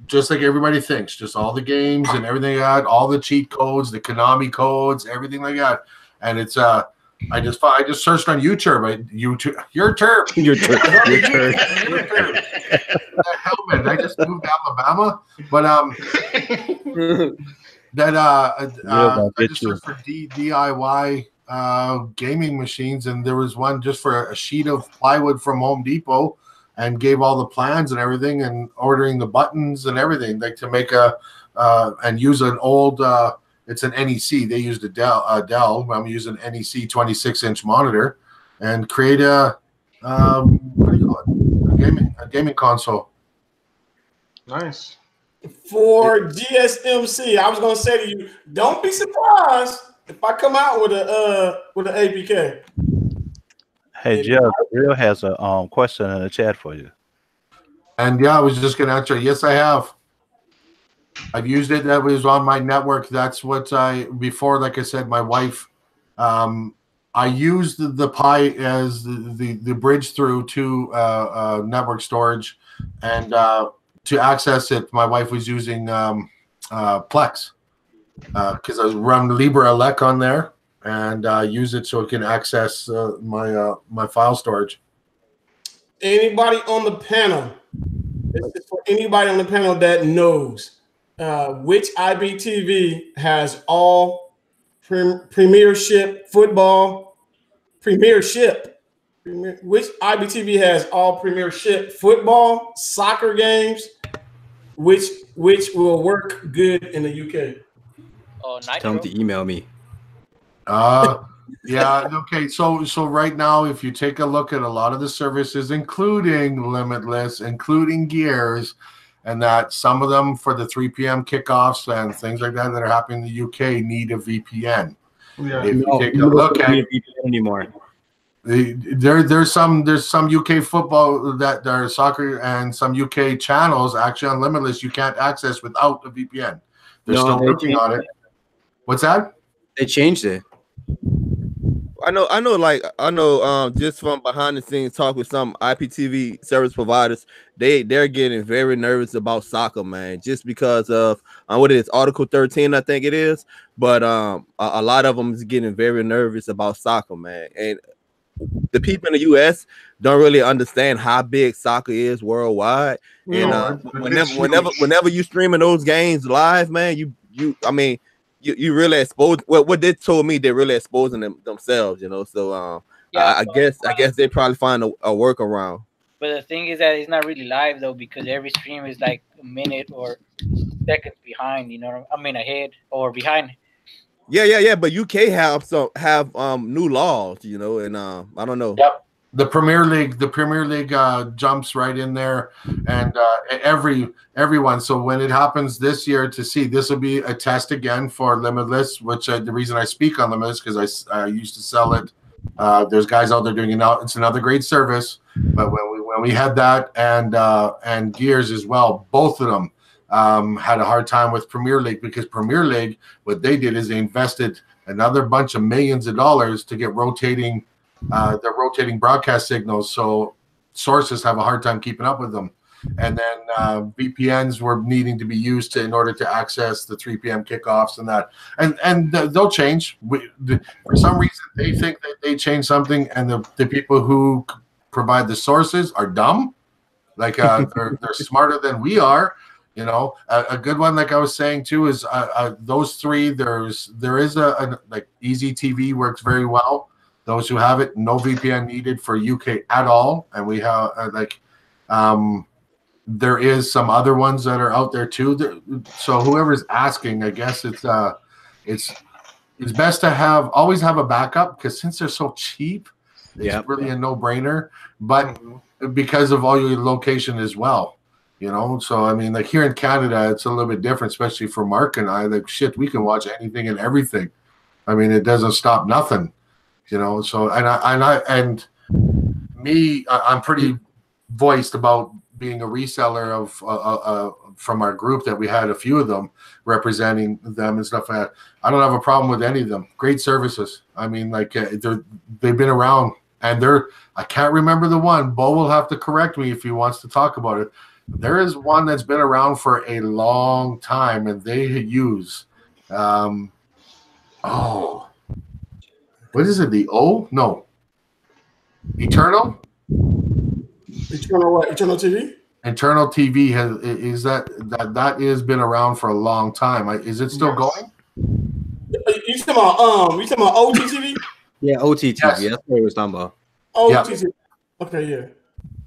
just like everybody thinks, just all the games and everything like that, all the cheat codes, the Konami codes, everything like that. And it's I just searched on YouTube. Your turn. Helmet. I just moved to Alabama, but I just searched for DIY gaming machines, and there was one just for a sheet of plywood from Home Depot, and gave all the plans and everything, and ordering the buttons and everything, like to make a and use an old. It's an NEC. They used a Dell. I'm using an NEC 26-inch monitor, and create a what do you call it? A gaming console. Nice. For GSMC, I was gonna say to you, don't be surprised if I come out with an APK. Hey, Jeff, Real has a question in the chat for you. And yeah, I was just gonna answer. Yes, I have. I've used it. That was on my network. That's what before, like I said, my wife, I used the Pi as the bridge through to network storage, and to access it, my wife was using Plex because I was running LibreElec on there, and use it so it can access my file storage. Anybody on the panel? This is for anybody on the panel that knows which IPTV has all Premiership football, which IPTV has all Premiership football, soccer games, which will work good in the UK. Oh, tell them to email me. Yeah, okay. So right now, if you take a look at a lot of the services, including Limitless, including Gears, and that some of them for the 3 p.m. kickoffs and things like that that are happening in the UK need a VPN. Yeah. If you take a look at VPN anymore. There's some UK football that there are soccer and some UK channels actually on Limitless you can't access without a VPN. They're still working on it. What's that? They changed it. I know, just from behind the scenes talk with some IPTV service providers, they're getting very nervous about soccer, man, just because of what it is, Article 13, I think it is. But a lot of them is getting very nervous about soccer, man. And the people in the US don't really understand how big soccer is worldwide. And whenever you streaming those games live, man, you really expose what they told me, they're really exposing themselves, you know. So yeah, I guess they probably find a workaround. But the thing is that it's not really live though, because every stream is like a minute or seconds behind, you know. I mean ahead or behind. Yeah. But UK have new laws, you know, and I don't know. Yep. The Premier League jumps right in there, and everyone. So when it happens this year, to see this will be a test again for Limitless, which the reason I speak on Limitless because I used to sell it. There's guys out there doing it now. It's another great service, but when we had that and Gears as well, both of them had a hard time with Premier League because Premier League, what they did is they invested another bunch of millions of dollars to get rotating. They're rotating broadcast signals, so sources have a hard time keeping up with them. And then VPNs were needing to be used in order to access the 3 p.m. kickoffs and that. And they'll change. For some reason, they think that they changed something, and the people who provide the sources are dumb. Like they're smarter than we are. You know, a good one, like I was saying too, is those three. There is like Easy TV works very well. Those who have it, no VPN needed for UK at all. And we have there is some other ones that are out there too. So whoever's asking, I guess it's best to always have a backup, because since they're so cheap, it's really a no-brainer. But because of all your location as well, you know. So I mean, like here in Canada, it's a little bit different, especially for Mark and I. Like shit, we can watch anything and everything. I mean, it doesn't stop nothing. You know, so I'm pretty voiced about being a reseller of from our group, that we had a few of them representing them and stuff like that. I don't have a problem with any of them. Great services. I mean, like they've been around, and I can't remember the one. Bo will have to correct me if he wants to talk about it. There is one that's been around for a long time, and they use what is it? No. Eternal? Eternal what? Eternal TV? Eternal TV that has been around for a long time. Is it still going? You talking about OTTV? Yeah, OTTV. Yes. That's what we was talking about. OTTV. Yeah. Okay, yeah.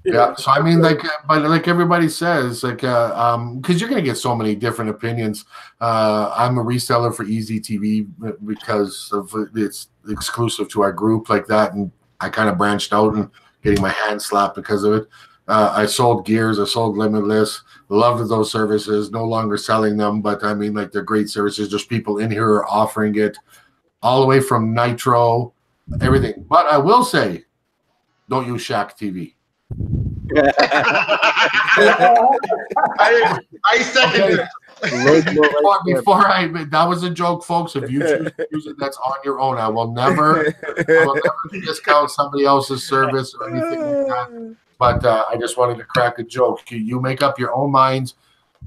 Yeah, so I mean, but like everybody says, because you're gonna get so many different opinions. I'm a reseller for Easy TV because of it's exclusive to our group like that, and I kind of branched out and getting my hand slapped because of it. I sold gears, I sold Limitless, loved those services. No longer selling them, but I mean, like they're great services. There's people in here who are offering it, all the way from Nitro, everything. But I will say, don't use Shaq TV. I second it. Before that was a joke, folks. If you choose to use it, that's on your own. I will never discount somebody else's service or anything like that. But I just wanted to crack a joke. You make up your own minds.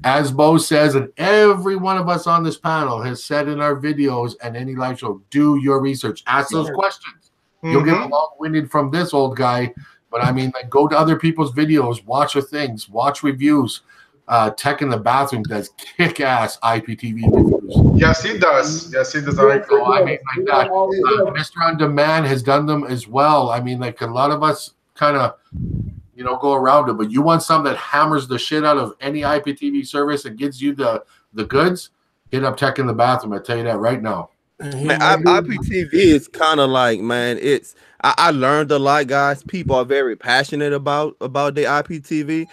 As Bo says, and every one of us on this panel has said in our videos and any live show, do your research. Ask those questions. You'll get long-winded from this old guy. But I mean, like, go to other people's videos, watch the things, watch reviews. Tech in the Bathroom does kick-ass IPTV reviews. Yes, he does. Yes, he does. So, I mean, like that. Mr. On Demand has done them as well. I mean, like a lot of us kind of, go around it. But you want something that hammers the shit out of any IPTV service and gives you the goods, hit up Tech in the Bathroom. I tell you that right now. Man, IPTV is kind of like, man, it's I learned a lot, guys. People are very passionate about the IPTV.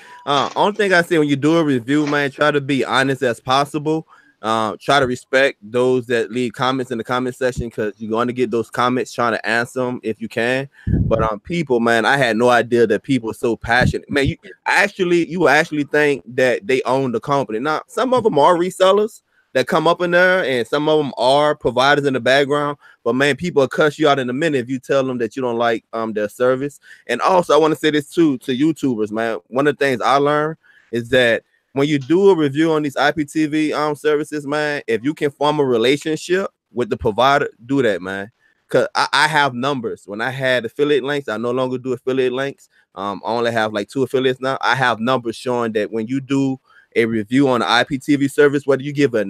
Only thing I say, when you do a review, man, try to be honest as possible. Try to respect those that leave comments in the comment section, because you're going to get those comments, trying to answer them if you can. But people, man, I had no idea that people are so passionate. Man, you actually think that they own the company. Now, some of them are resellers that come up in there, and some of them are providers in the background. But man, people will cuss you out in a minute if you tell them that you don't like their service. And also, I want to say this too to YouTubers, man. One of the things I learned is that when you do a review on these IPTV services, man, if you can form a relationship with the provider, do that, man. Because I have numbers. When I had affiliate links, I no longer do affiliate links. I only have like 2 affiliates now. I have numbers showing that when you do a review on the IPTV service, whether you give it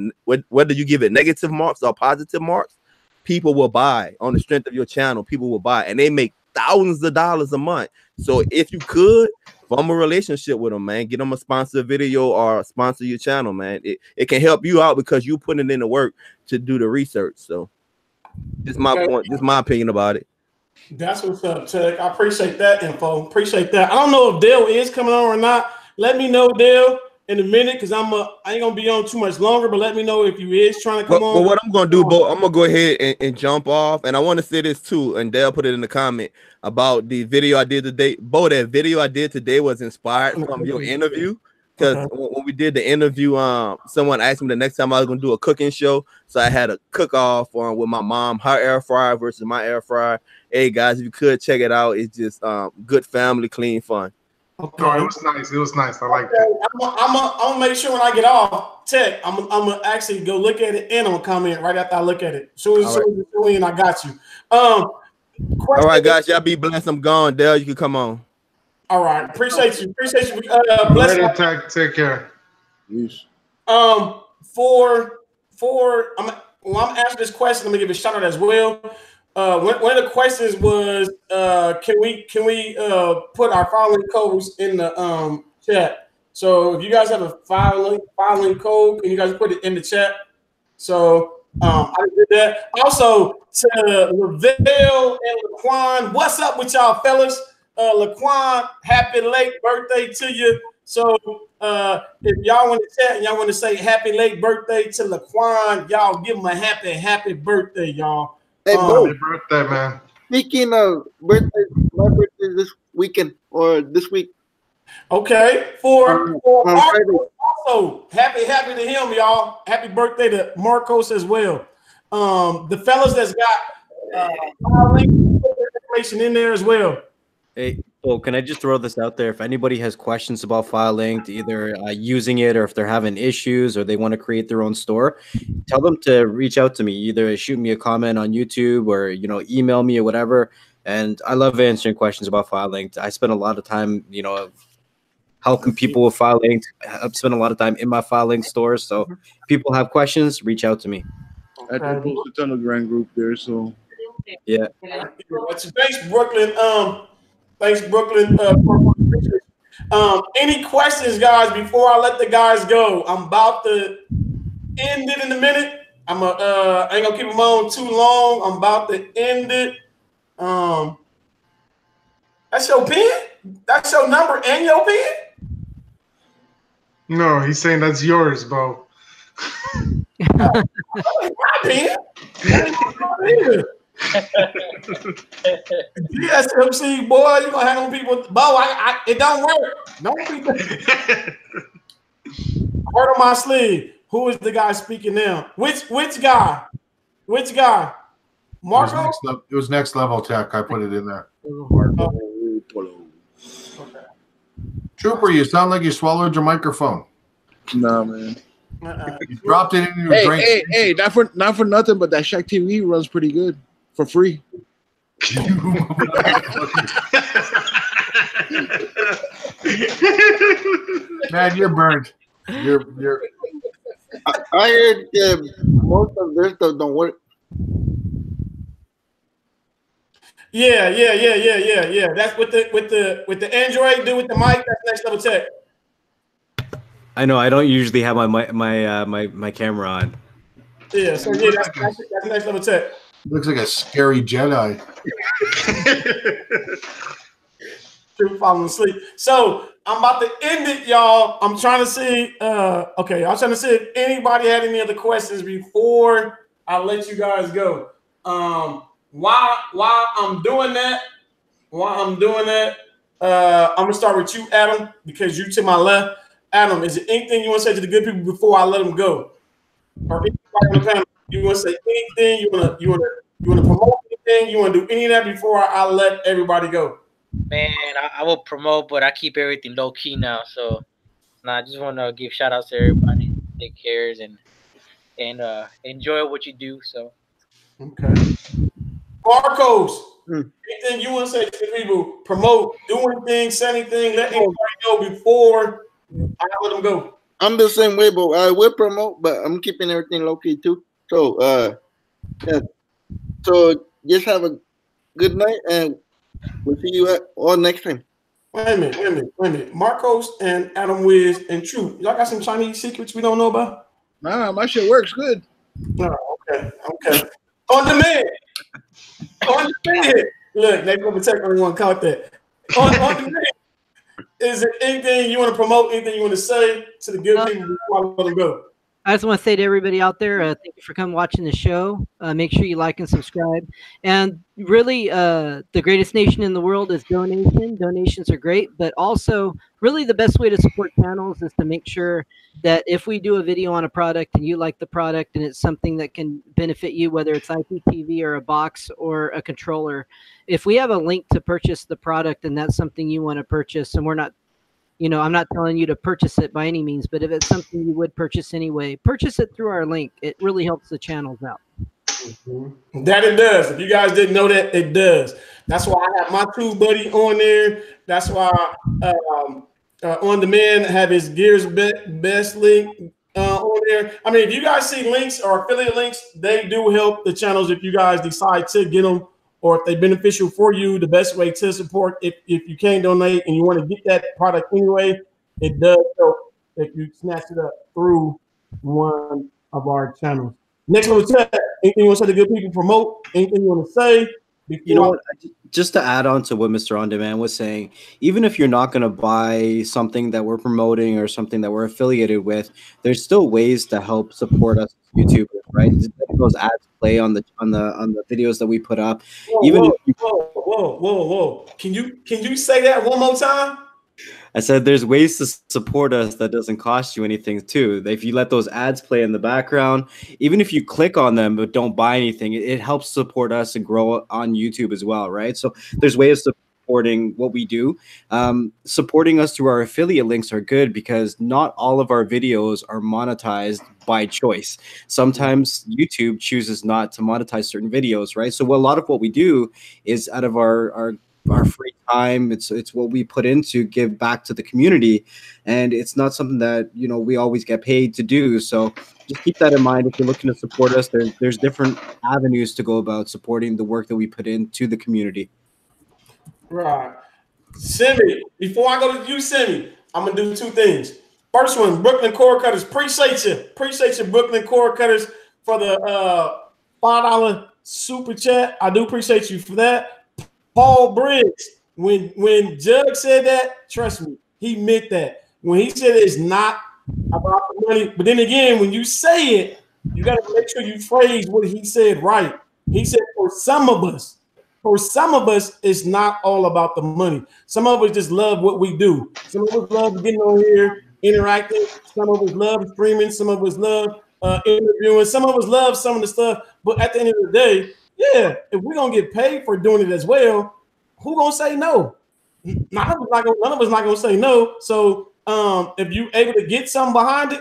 negative marks or positive marks, people will buy on the strength of your channel. People will buy, and they make thousands of dollars a month. So if you could form a relationship with them, man, get them a sponsored video or sponsor your channel, man. It can help you out because you putting in the work to do the research. So this is my point. This is my opinion about it. That's what's up, Tech. I appreciate that info. Appreciate that. I don't know if Dale is coming on or not. Let me know, Dale, in a minute, because I ain't gonna be on too much longer, but let me know if you is trying to come on. But what I'm gonna do, Bo, I'm gonna go ahead and jump off, and I want to say this too, and Dale put it in the comment about the video I did today. Bo, that video I did today was inspired from your interview, because when we did the interview, someone asked me the next time I was gonna do a cooking show, so I had a cook-off with my mom, her air fryer versus my air fryer. Hey guys, if you could check it out, it's just good family, clean fun. Okay. Oh, it was nice. It was nice. I like that. I'm gonna make sure when I get off, Tech, I'm gonna actually go look at it, and I'm gonna comment right after I look at it. Soon as I got you. All right, guys, y'all be blessed. I'm gone. Dale, you can come on. All right, appreciate you. Bless you. Take care. Yes. I'm asking this question. Let me give a shout out as well. One of the questions was, can we put our filing codes in the chat? So if you guys have a filing code, can you guys put it in the chat? So I did that. Also to Lavelle and Laquan, what's up with y'all fellas? Laquan, happy late birthday to you. So if y'all want to chat and y'all want to say happy late birthday to Laquan, y'all give him a happy birthday, y'all. Hey, Bo. Happy birthday, man. Speaking of birthday, my birthday this weekend or this week. Okay. For Marcos, also happy to him, y'all. Happy birthday to Marcos as well. The fellas that's got information in there as well. Hey, Bo, can I just throw this out there? If anybody has questions about FileLinked, either using it or if they're having issues or they want to create their own store, tell them to reach out to me. Either shoot me a comment on YouTube or email me or whatever. And I love answering questions about FileLinked. I spend a lot of time, helping people with FileLinked. I've spent a lot of time in my FileLinked stores. So if people have questions, reach out to me. I can post a Telegram group there. So yeah. Thanks, Brooklyn. Thanks, Brooklyn. Any questions, guys, before I let the guys go? I'm about to end it in a minute. I ain't gonna keep them on too long. I'm about to end it. That's your pen? That's your number and your pen? No, he's saying that's yours, Bo. My pen? SMC, boy, you gonna have them people. Bo, it don't work. Don't be Word on my sleeve. Who is the guy speaking now? Which guy? Which guy? Marco? It was next level tech. I put it in there. Okay. Trooper, you sound like you swallowed your microphone. Nah, man. You dropped it in your drink. Hey, not for nothing, but that Shaq TV runs pretty good for free. Man, you're burnt. You're. I heard most of their stuff don't work. Yeah. That's with the Android. Do with the mic. That's next level tech. I know. I don't usually have my camera on. Yeah. So yeah, that's next level tech. Looks like a scary Jedi. True, falling asleep. So I'm about to end it, y'all. I'm trying to see. Okay, I was trying to see if anybody had any other questions before I let you guys go. While I'm doing that, I'm gonna start with you, Adam, because you to my left. Adam, is there anything you want to say to the good people before I let them go? Or anybody on the panel, you want to say anything? You want to promote anything? You want to do any of that before I let everybody go? Man, I will promote, but I keep everything low key now. So, I just want to give shout outs to everybody, take cares, and enjoy what you do. So, okay. Marcos, anything you want to say to people? Promote, do anything, say anything, let anybody know before I let them go. I'm the same way, but I will promote, but I'm keeping everything low key too. So, yeah. So just have a good night, and we'll see you all next time. Wait a minute. Marcos and Adam Wiz and True. Y'all got some Chinese secrets we don't know about? Nah, my shit works good. Oh, okay. On demand. Look, they gonna protect everyone. Count that. On demand. Is there anything you want to promote? Anything you want to say to the good people before I let them go? I just want to say to everybody out there, thank you for coming watching the show. Make sure you like and subscribe. And really, the greatest nation in the world is donation. Donations are great, but also really the best way to support channels is to make sure that if we do a video on a product and you like the product and it's something that can benefit you, whether it's IPTV or a box or a controller, if we have a link to purchase the product and that's something you want to purchase, and we're not, I'm not telling you to purchase it by any means, but if it's something you would purchase anyway, purchase it through our link. It really helps the channels out. That it does. If you guys didn't know that, it does. That's why I have my True Buddy on there. That's why On Demand have his Gears Best link on there. I mean, if you guys see links or affiliate links, they do help the channels if you guys decide to get them, or if they're beneficial for you. The best way to support, if you can't donate and you want to get that product anyway, it does help if you snatch it up through one of our channels. Next level tech. Anything you want to say to good people? Promote anything you want to say? You know what? Just to add on to what Mr. On Demand was saying, even if you're not going to buy something that we're promoting or something that we're affiliated with, there's still ways to help support us YouTubers, right? Those ads play on the videos that we put up. Whoa! Can you say that one more time? I said there's ways to support us that doesn't cost you anything too. If you let those ads play in the background, even if you click on them but don't buy anything, it helps support us and grow on YouTube as well, right? So there's ways of supporting what we do. Supporting us through our affiliate links are good because not all of our videos are monetized by choice. Sometimes YouTube chooses not to monetize certain videos, right? So a lot of what we do is out of our free time. It's what we put in to give back to the community, and it's not something that we always get paid to do. So just keep that in mind if you're looking to support us. There's different avenues to go about supporting the work that we put into the community. Right. Simi, before I go to you, Simi, I'm gonna do two things. First one, Brooklyn Core Cutters. Appreciate you, Brooklyn Core Cutters, for the $5 super chat. I do appreciate you for that. Paul Briggs, when Jug said that, trust me, he meant that. When he said it's not about the money, but then again, when you say it, you got to make sure you phrase what he said right. He said, for some of us, it's not all about the money. Some of us just love what we do. Some of us love getting on here, interacting. Some of us love streaming. Some of us love interviewing. Some of us love some of the stuff. But at the end of the day, yeah, if we're gonna get paid for doing it as well, who gonna say no? None of us not gonna say no. So if you able to get something behind it,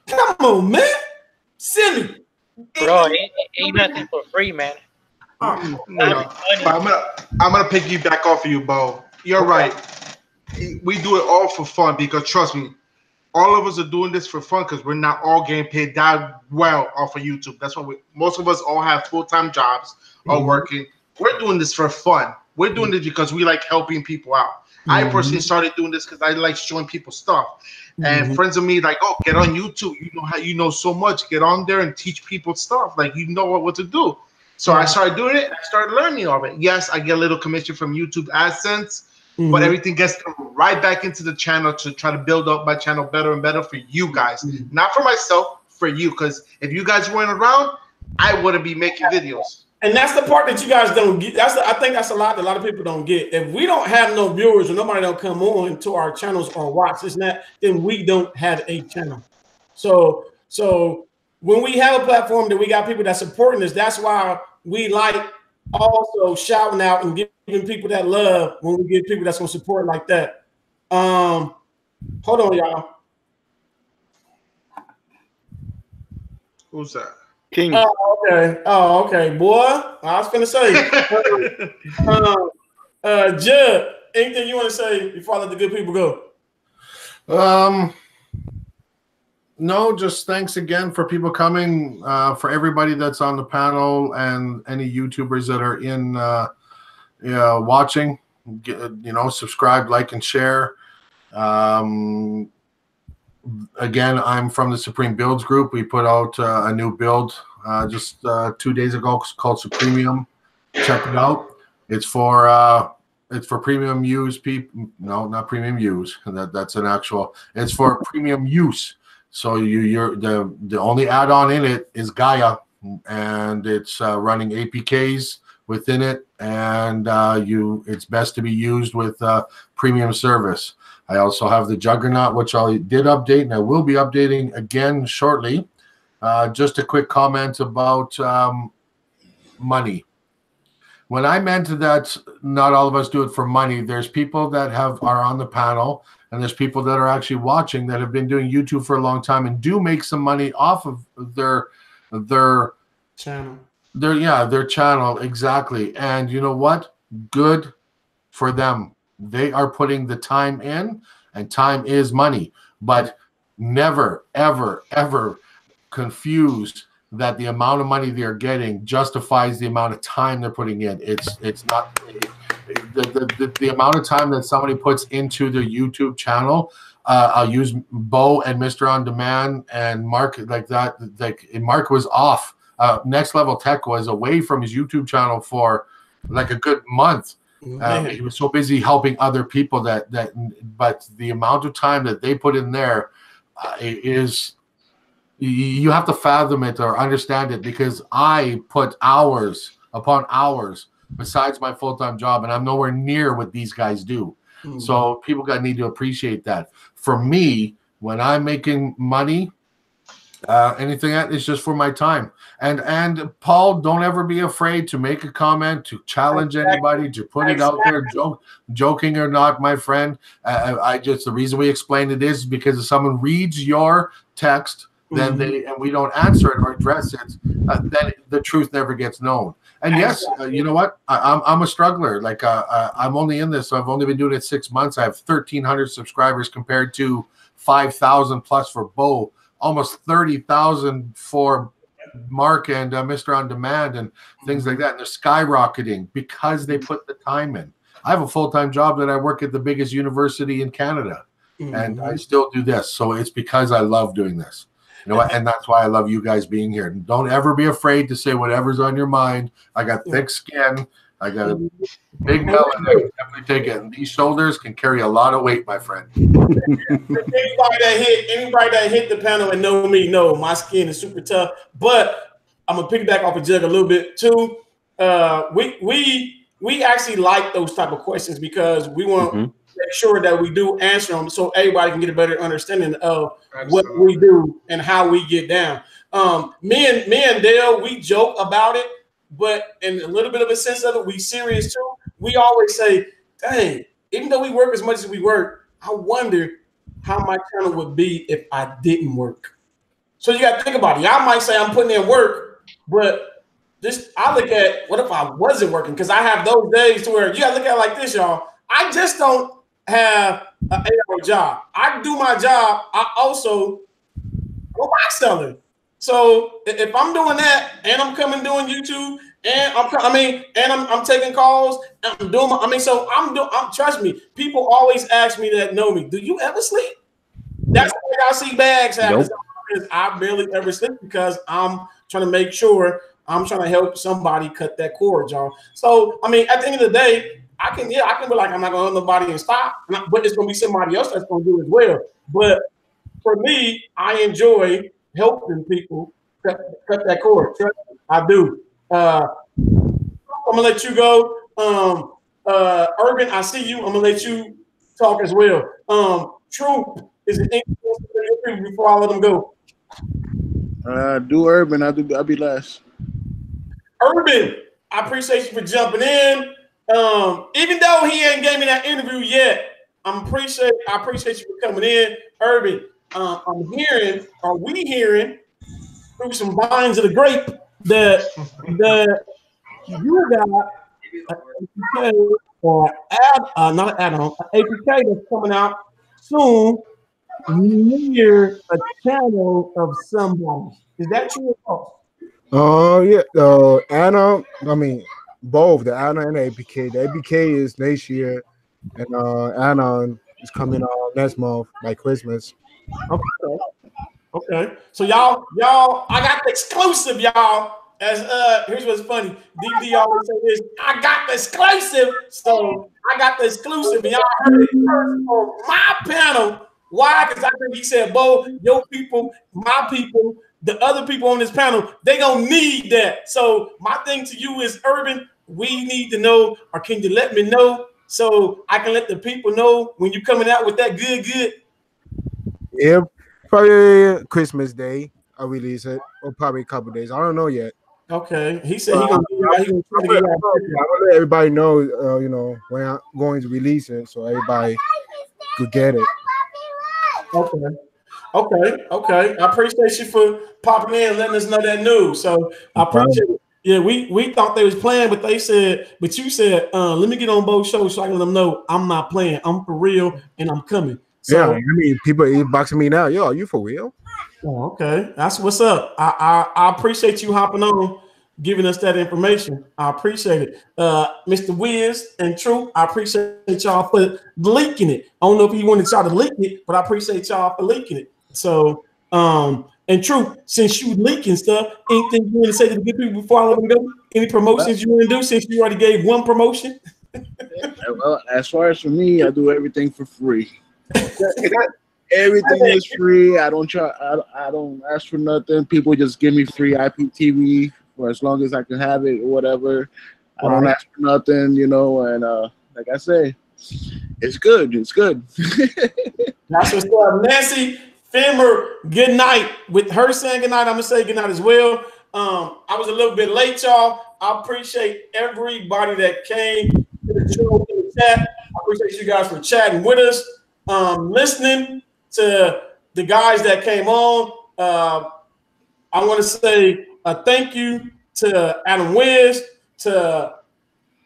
come on, man. Silly. Bro, ain't nothing for free, man. I'm gonna piggyback off of you, Bo. You're right. We do it all for fun because trust me, all of us are doing this for fun because we're not all getting paid that well off of YouTube. That's why most of us all have full-time jobs or working. We're doing this for fun. We're doing this because we like helping people out. I personally started doing this because I like showing people stuff. And friends of me like, oh, get on YouTube. You know how you know so much. Get on there and teach people stuff. Like you know what to do. So I started doing it. I started learning all of it. Yes, I get a little commission from YouTube AdSense, but everything gets right back into the channel to try to build up my channel better and better for you guys. Not for myself, for you. Because if you guys weren't around, I wouldn't be making videos. And that's the part that you guys don't get. I think that's a lot of people don't get. If we don't have no viewers or nobody don't come on to our channels or watch this and that, then we don't have a channel. So when we have a platform that we got people that supporting us, that's why we like also shouting out and giving people that love when we get people that's gonna support like that. Hold on, y'all. Who's that? King. Oh, okay, boy. I was gonna say, Judd, anything you want to say before I let the good people go? No, just thanks again for people coming, for everybody that's on the panel and any YouTubers that are in watching. Subscribe, like, and share. Again, I'm from the Supreme Builds group. We put out a new build just 2 days ago called Supremium. Check it out. It's for premium use people. No, not premium use. That's an actual. It's for premium use. So the only add-on in it is Gaia, and it's running APKs within it, and it's best to be used with premium service. I also have the Juggernaut, which I did update, and I will be updating again shortly. Just a quick comment about money. When I meant that not all of us do it for money, there's people that are on the panel, and there's people that are actually watching that have been doing YouTube for a long time and do make some money off of their channel. Their channel, exactly. And you know what? Good for them. They are putting the time in, and time is money. But never, ever, ever confuse that the amount of money they're getting justifies the amount of time they're putting in. It's not the amount of time that somebody puts into their YouTube channel. I'll use Bo and Mr. On Demand and Mark like that. Like Mark was off. Next Level Tech was away from his YouTube channel for like a good month. He was so busy helping other people but the amount of time that they put in there is. You have to fathom it or understand it, because I put hours upon hours besides my full-time job, and I'm nowhere near what these guys do. So people need to appreciate that. For me, when I'm making money, anything that is just for my time. And Paul, don't ever be afraid to make a comment, to challenge anybody, to put it out there, joking or not, my friend. The reason we explain it is because if someone reads your text, then and we don't answer it or address it, then the truth never gets known. And yes, you know what? I'm a struggler. Like I'm only in this, so I've only been doing it 6 months. I have 1,300 subscribers compared to 5,000 plus for Bo, almost 30,000 for Mark and Mr. On Demand and things like that. And they're skyrocketing because they put the time in. I have a full-time job that I work at the biggest university in Canada, and I still do this. So it's because I love doing this. You know what? And that's why I love you guys being here. Don't ever be afraid to say whatever's on your mind. I got thick skin. I got a big melon. I can definitely take it. And these shoulders can carry a lot of weight, my friend. Anybody that hit the panel and know me, know my skin is super tough. But I'm gonna piggyback off of Jug a little bit too. We actually like those type of questions because we want to make sure that we do answer them so everybody can get a better understanding of what we do and how we get down. Me and Dale, we joke about it, but in a little bit of a sense of it, we serious too. We always say, dang, even though we work as much as we work, I wonder how my channel would be if I didn't work. So you got to think about it. Y'all might say I'm putting in work, but I look at what if I wasn't working, because I have those days to where you got to look at it like this, y'all. I just don't have an 8-hour job. I do my job. I also go box selling. So if I'm doing that and I'm coming doing YouTube and I'm taking calls, and I'm doing trust me, people always ask me that know me, do you ever sleep? That's why y'all see bags happen. Nope. I barely ever sleep because I'm trying to make sure I'm trying to help somebody cut that cord, y'all. So I mean, at the end of the day, I can be like, I'm not gonna let nobody and stop, but it's gonna be somebody else that's gonna do it as well. But for me, I enjoy helping people cut that cord. I do. I'm gonna let you go. Urban, I see you. I'm gonna let you talk as well. Troop, is it anything before I let them go? Do Urban. I'll be last. Urban, I appreciate you for jumping in. Even though he ain't gave me that interview yet, I appreciate you for coming in. Urban, we hearing through some vines of the grape that you got an APK or not an add-on, an APK that's coming out soon near a channel of somebody. Is that true or false? Yeah, Anna, I mean, both the Anna and the APK. The APK is next year, and Anna is coming next month by Christmas. Okay. So y'all, I got the exclusive, y'all. As here's what's funny. DVD always say this. I got the exclusive. So I got the exclusive. And y'all heard it first on my panel. Why? Because I think he said, Bo, your people, my people, the other people on this panel, they gonna need that. So my thing to you is, Urban, we need to know, or can you let me know so I can let the people know when you're coming out with that good? Yeah, probably Christmas Day I'll release it, or probably a couple days. I don't know yet. Okay, he said he gonna try to get I want to let everybody know, you know, when I'm going to release it, so everybody could get it. Okay. I appreciate you for popping in and letting us know that news. So I appreciate it. Yeah, we thought they was playing, but you said, let me get on both shows so I can let them know I'm not playing. I'm for real and I'm coming. So, yeah, I mean, people inboxing me now. Yo, are you for real? Oh, okay. That's what's up. I appreciate you hopping on, giving us that information. I appreciate it. Mr. Wiz and True, I appreciate y'all for linking it. I don't know if you wanted y'all to link it, but I appreciate y'all for linking it. So, and True, since you leaking stuff, anything you want to say to the good people before I let them go? Any promotions you want to do since you already gave one promotion? Well, as far as for me, I do everything for free. Everything is free. I don't ask for nothing. People just give me free IPTV for as long as I can have it or whatever. I don't ask for nothing, you know, and like I say, it's good. It's good. That's what's up. Nancy Fimmer, good night. With her saying good night, I'm gonna say good night as well. I was a little bit late, y'all. I appreciate everybody that came to the show in the chat. I appreciate you guys for chatting with us, listening to the guys that came on. I want to say thank you to Adam Wiz, to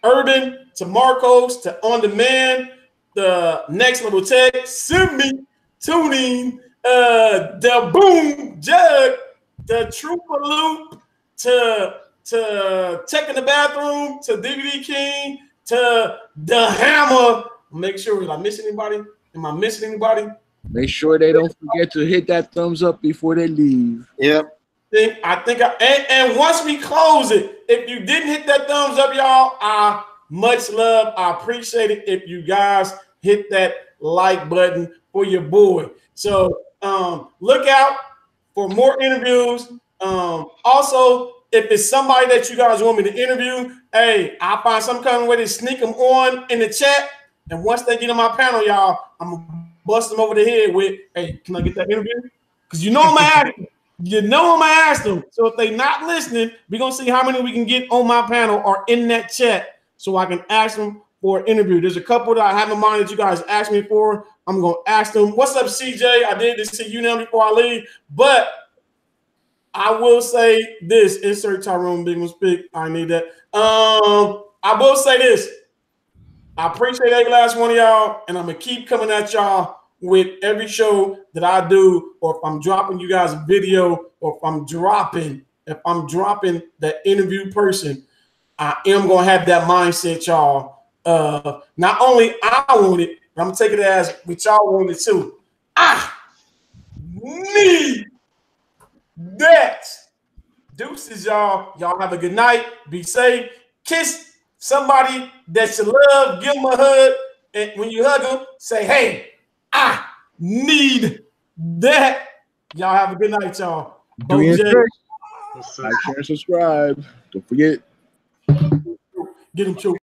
Urban, to Marcos, to On Demand, the Next Level Tech, Simi, Tuning, the Boom Jug, the Trooper Loop, to Tech in the Bathroom, to Dvdking, to the hammer. Make sure, did I miss anybody? Am I missing anybody? Make sure they don't forget to hit that thumbs up before they leave. Yep. And once we close it, if you didn't hit that thumbs up, y'all, I much love. I appreciate it if you guys hit that like button for your boy. So look out for more interviews. Also, if it's somebody that you guys want me to interview, hey, I'll find some kind of way to sneak them on in the chat. And once they get on my panel, y'all, I'm gonna bust them over the head with, hey, can I get that interview? Because you know I'm gonna ask them. You know I'm gonna ask them. So if they not listening, we're gonna see how many we can get on my panel or in that chat so I can ask them for an interview. There's a couple that I have in mind that you guys asked me for. I'm gonna ask them. What's up, CJ? I did this to you now before I leave, but I will say this. Insert Tyrone Big One Speak. I need that. I will say this. I appreciate every last one of y'all, and I'm gonna keep coming at y'all with every show that I do, or if I'm dropping you guys a video, or if I'm dropping that interview person, I am gonna have that mindset, y'all. Not only I want it, but I'm gonna take it as what y'all want it too. I need that. Deuces, y'all. Y'all have a good night. Be safe. Kiss somebody that you love. Give them a hug. And when you hug them, say, hey, I need that. Y'all have a good night, y'all. Like, share, and subscribe. Don't forget. Get them, Troop.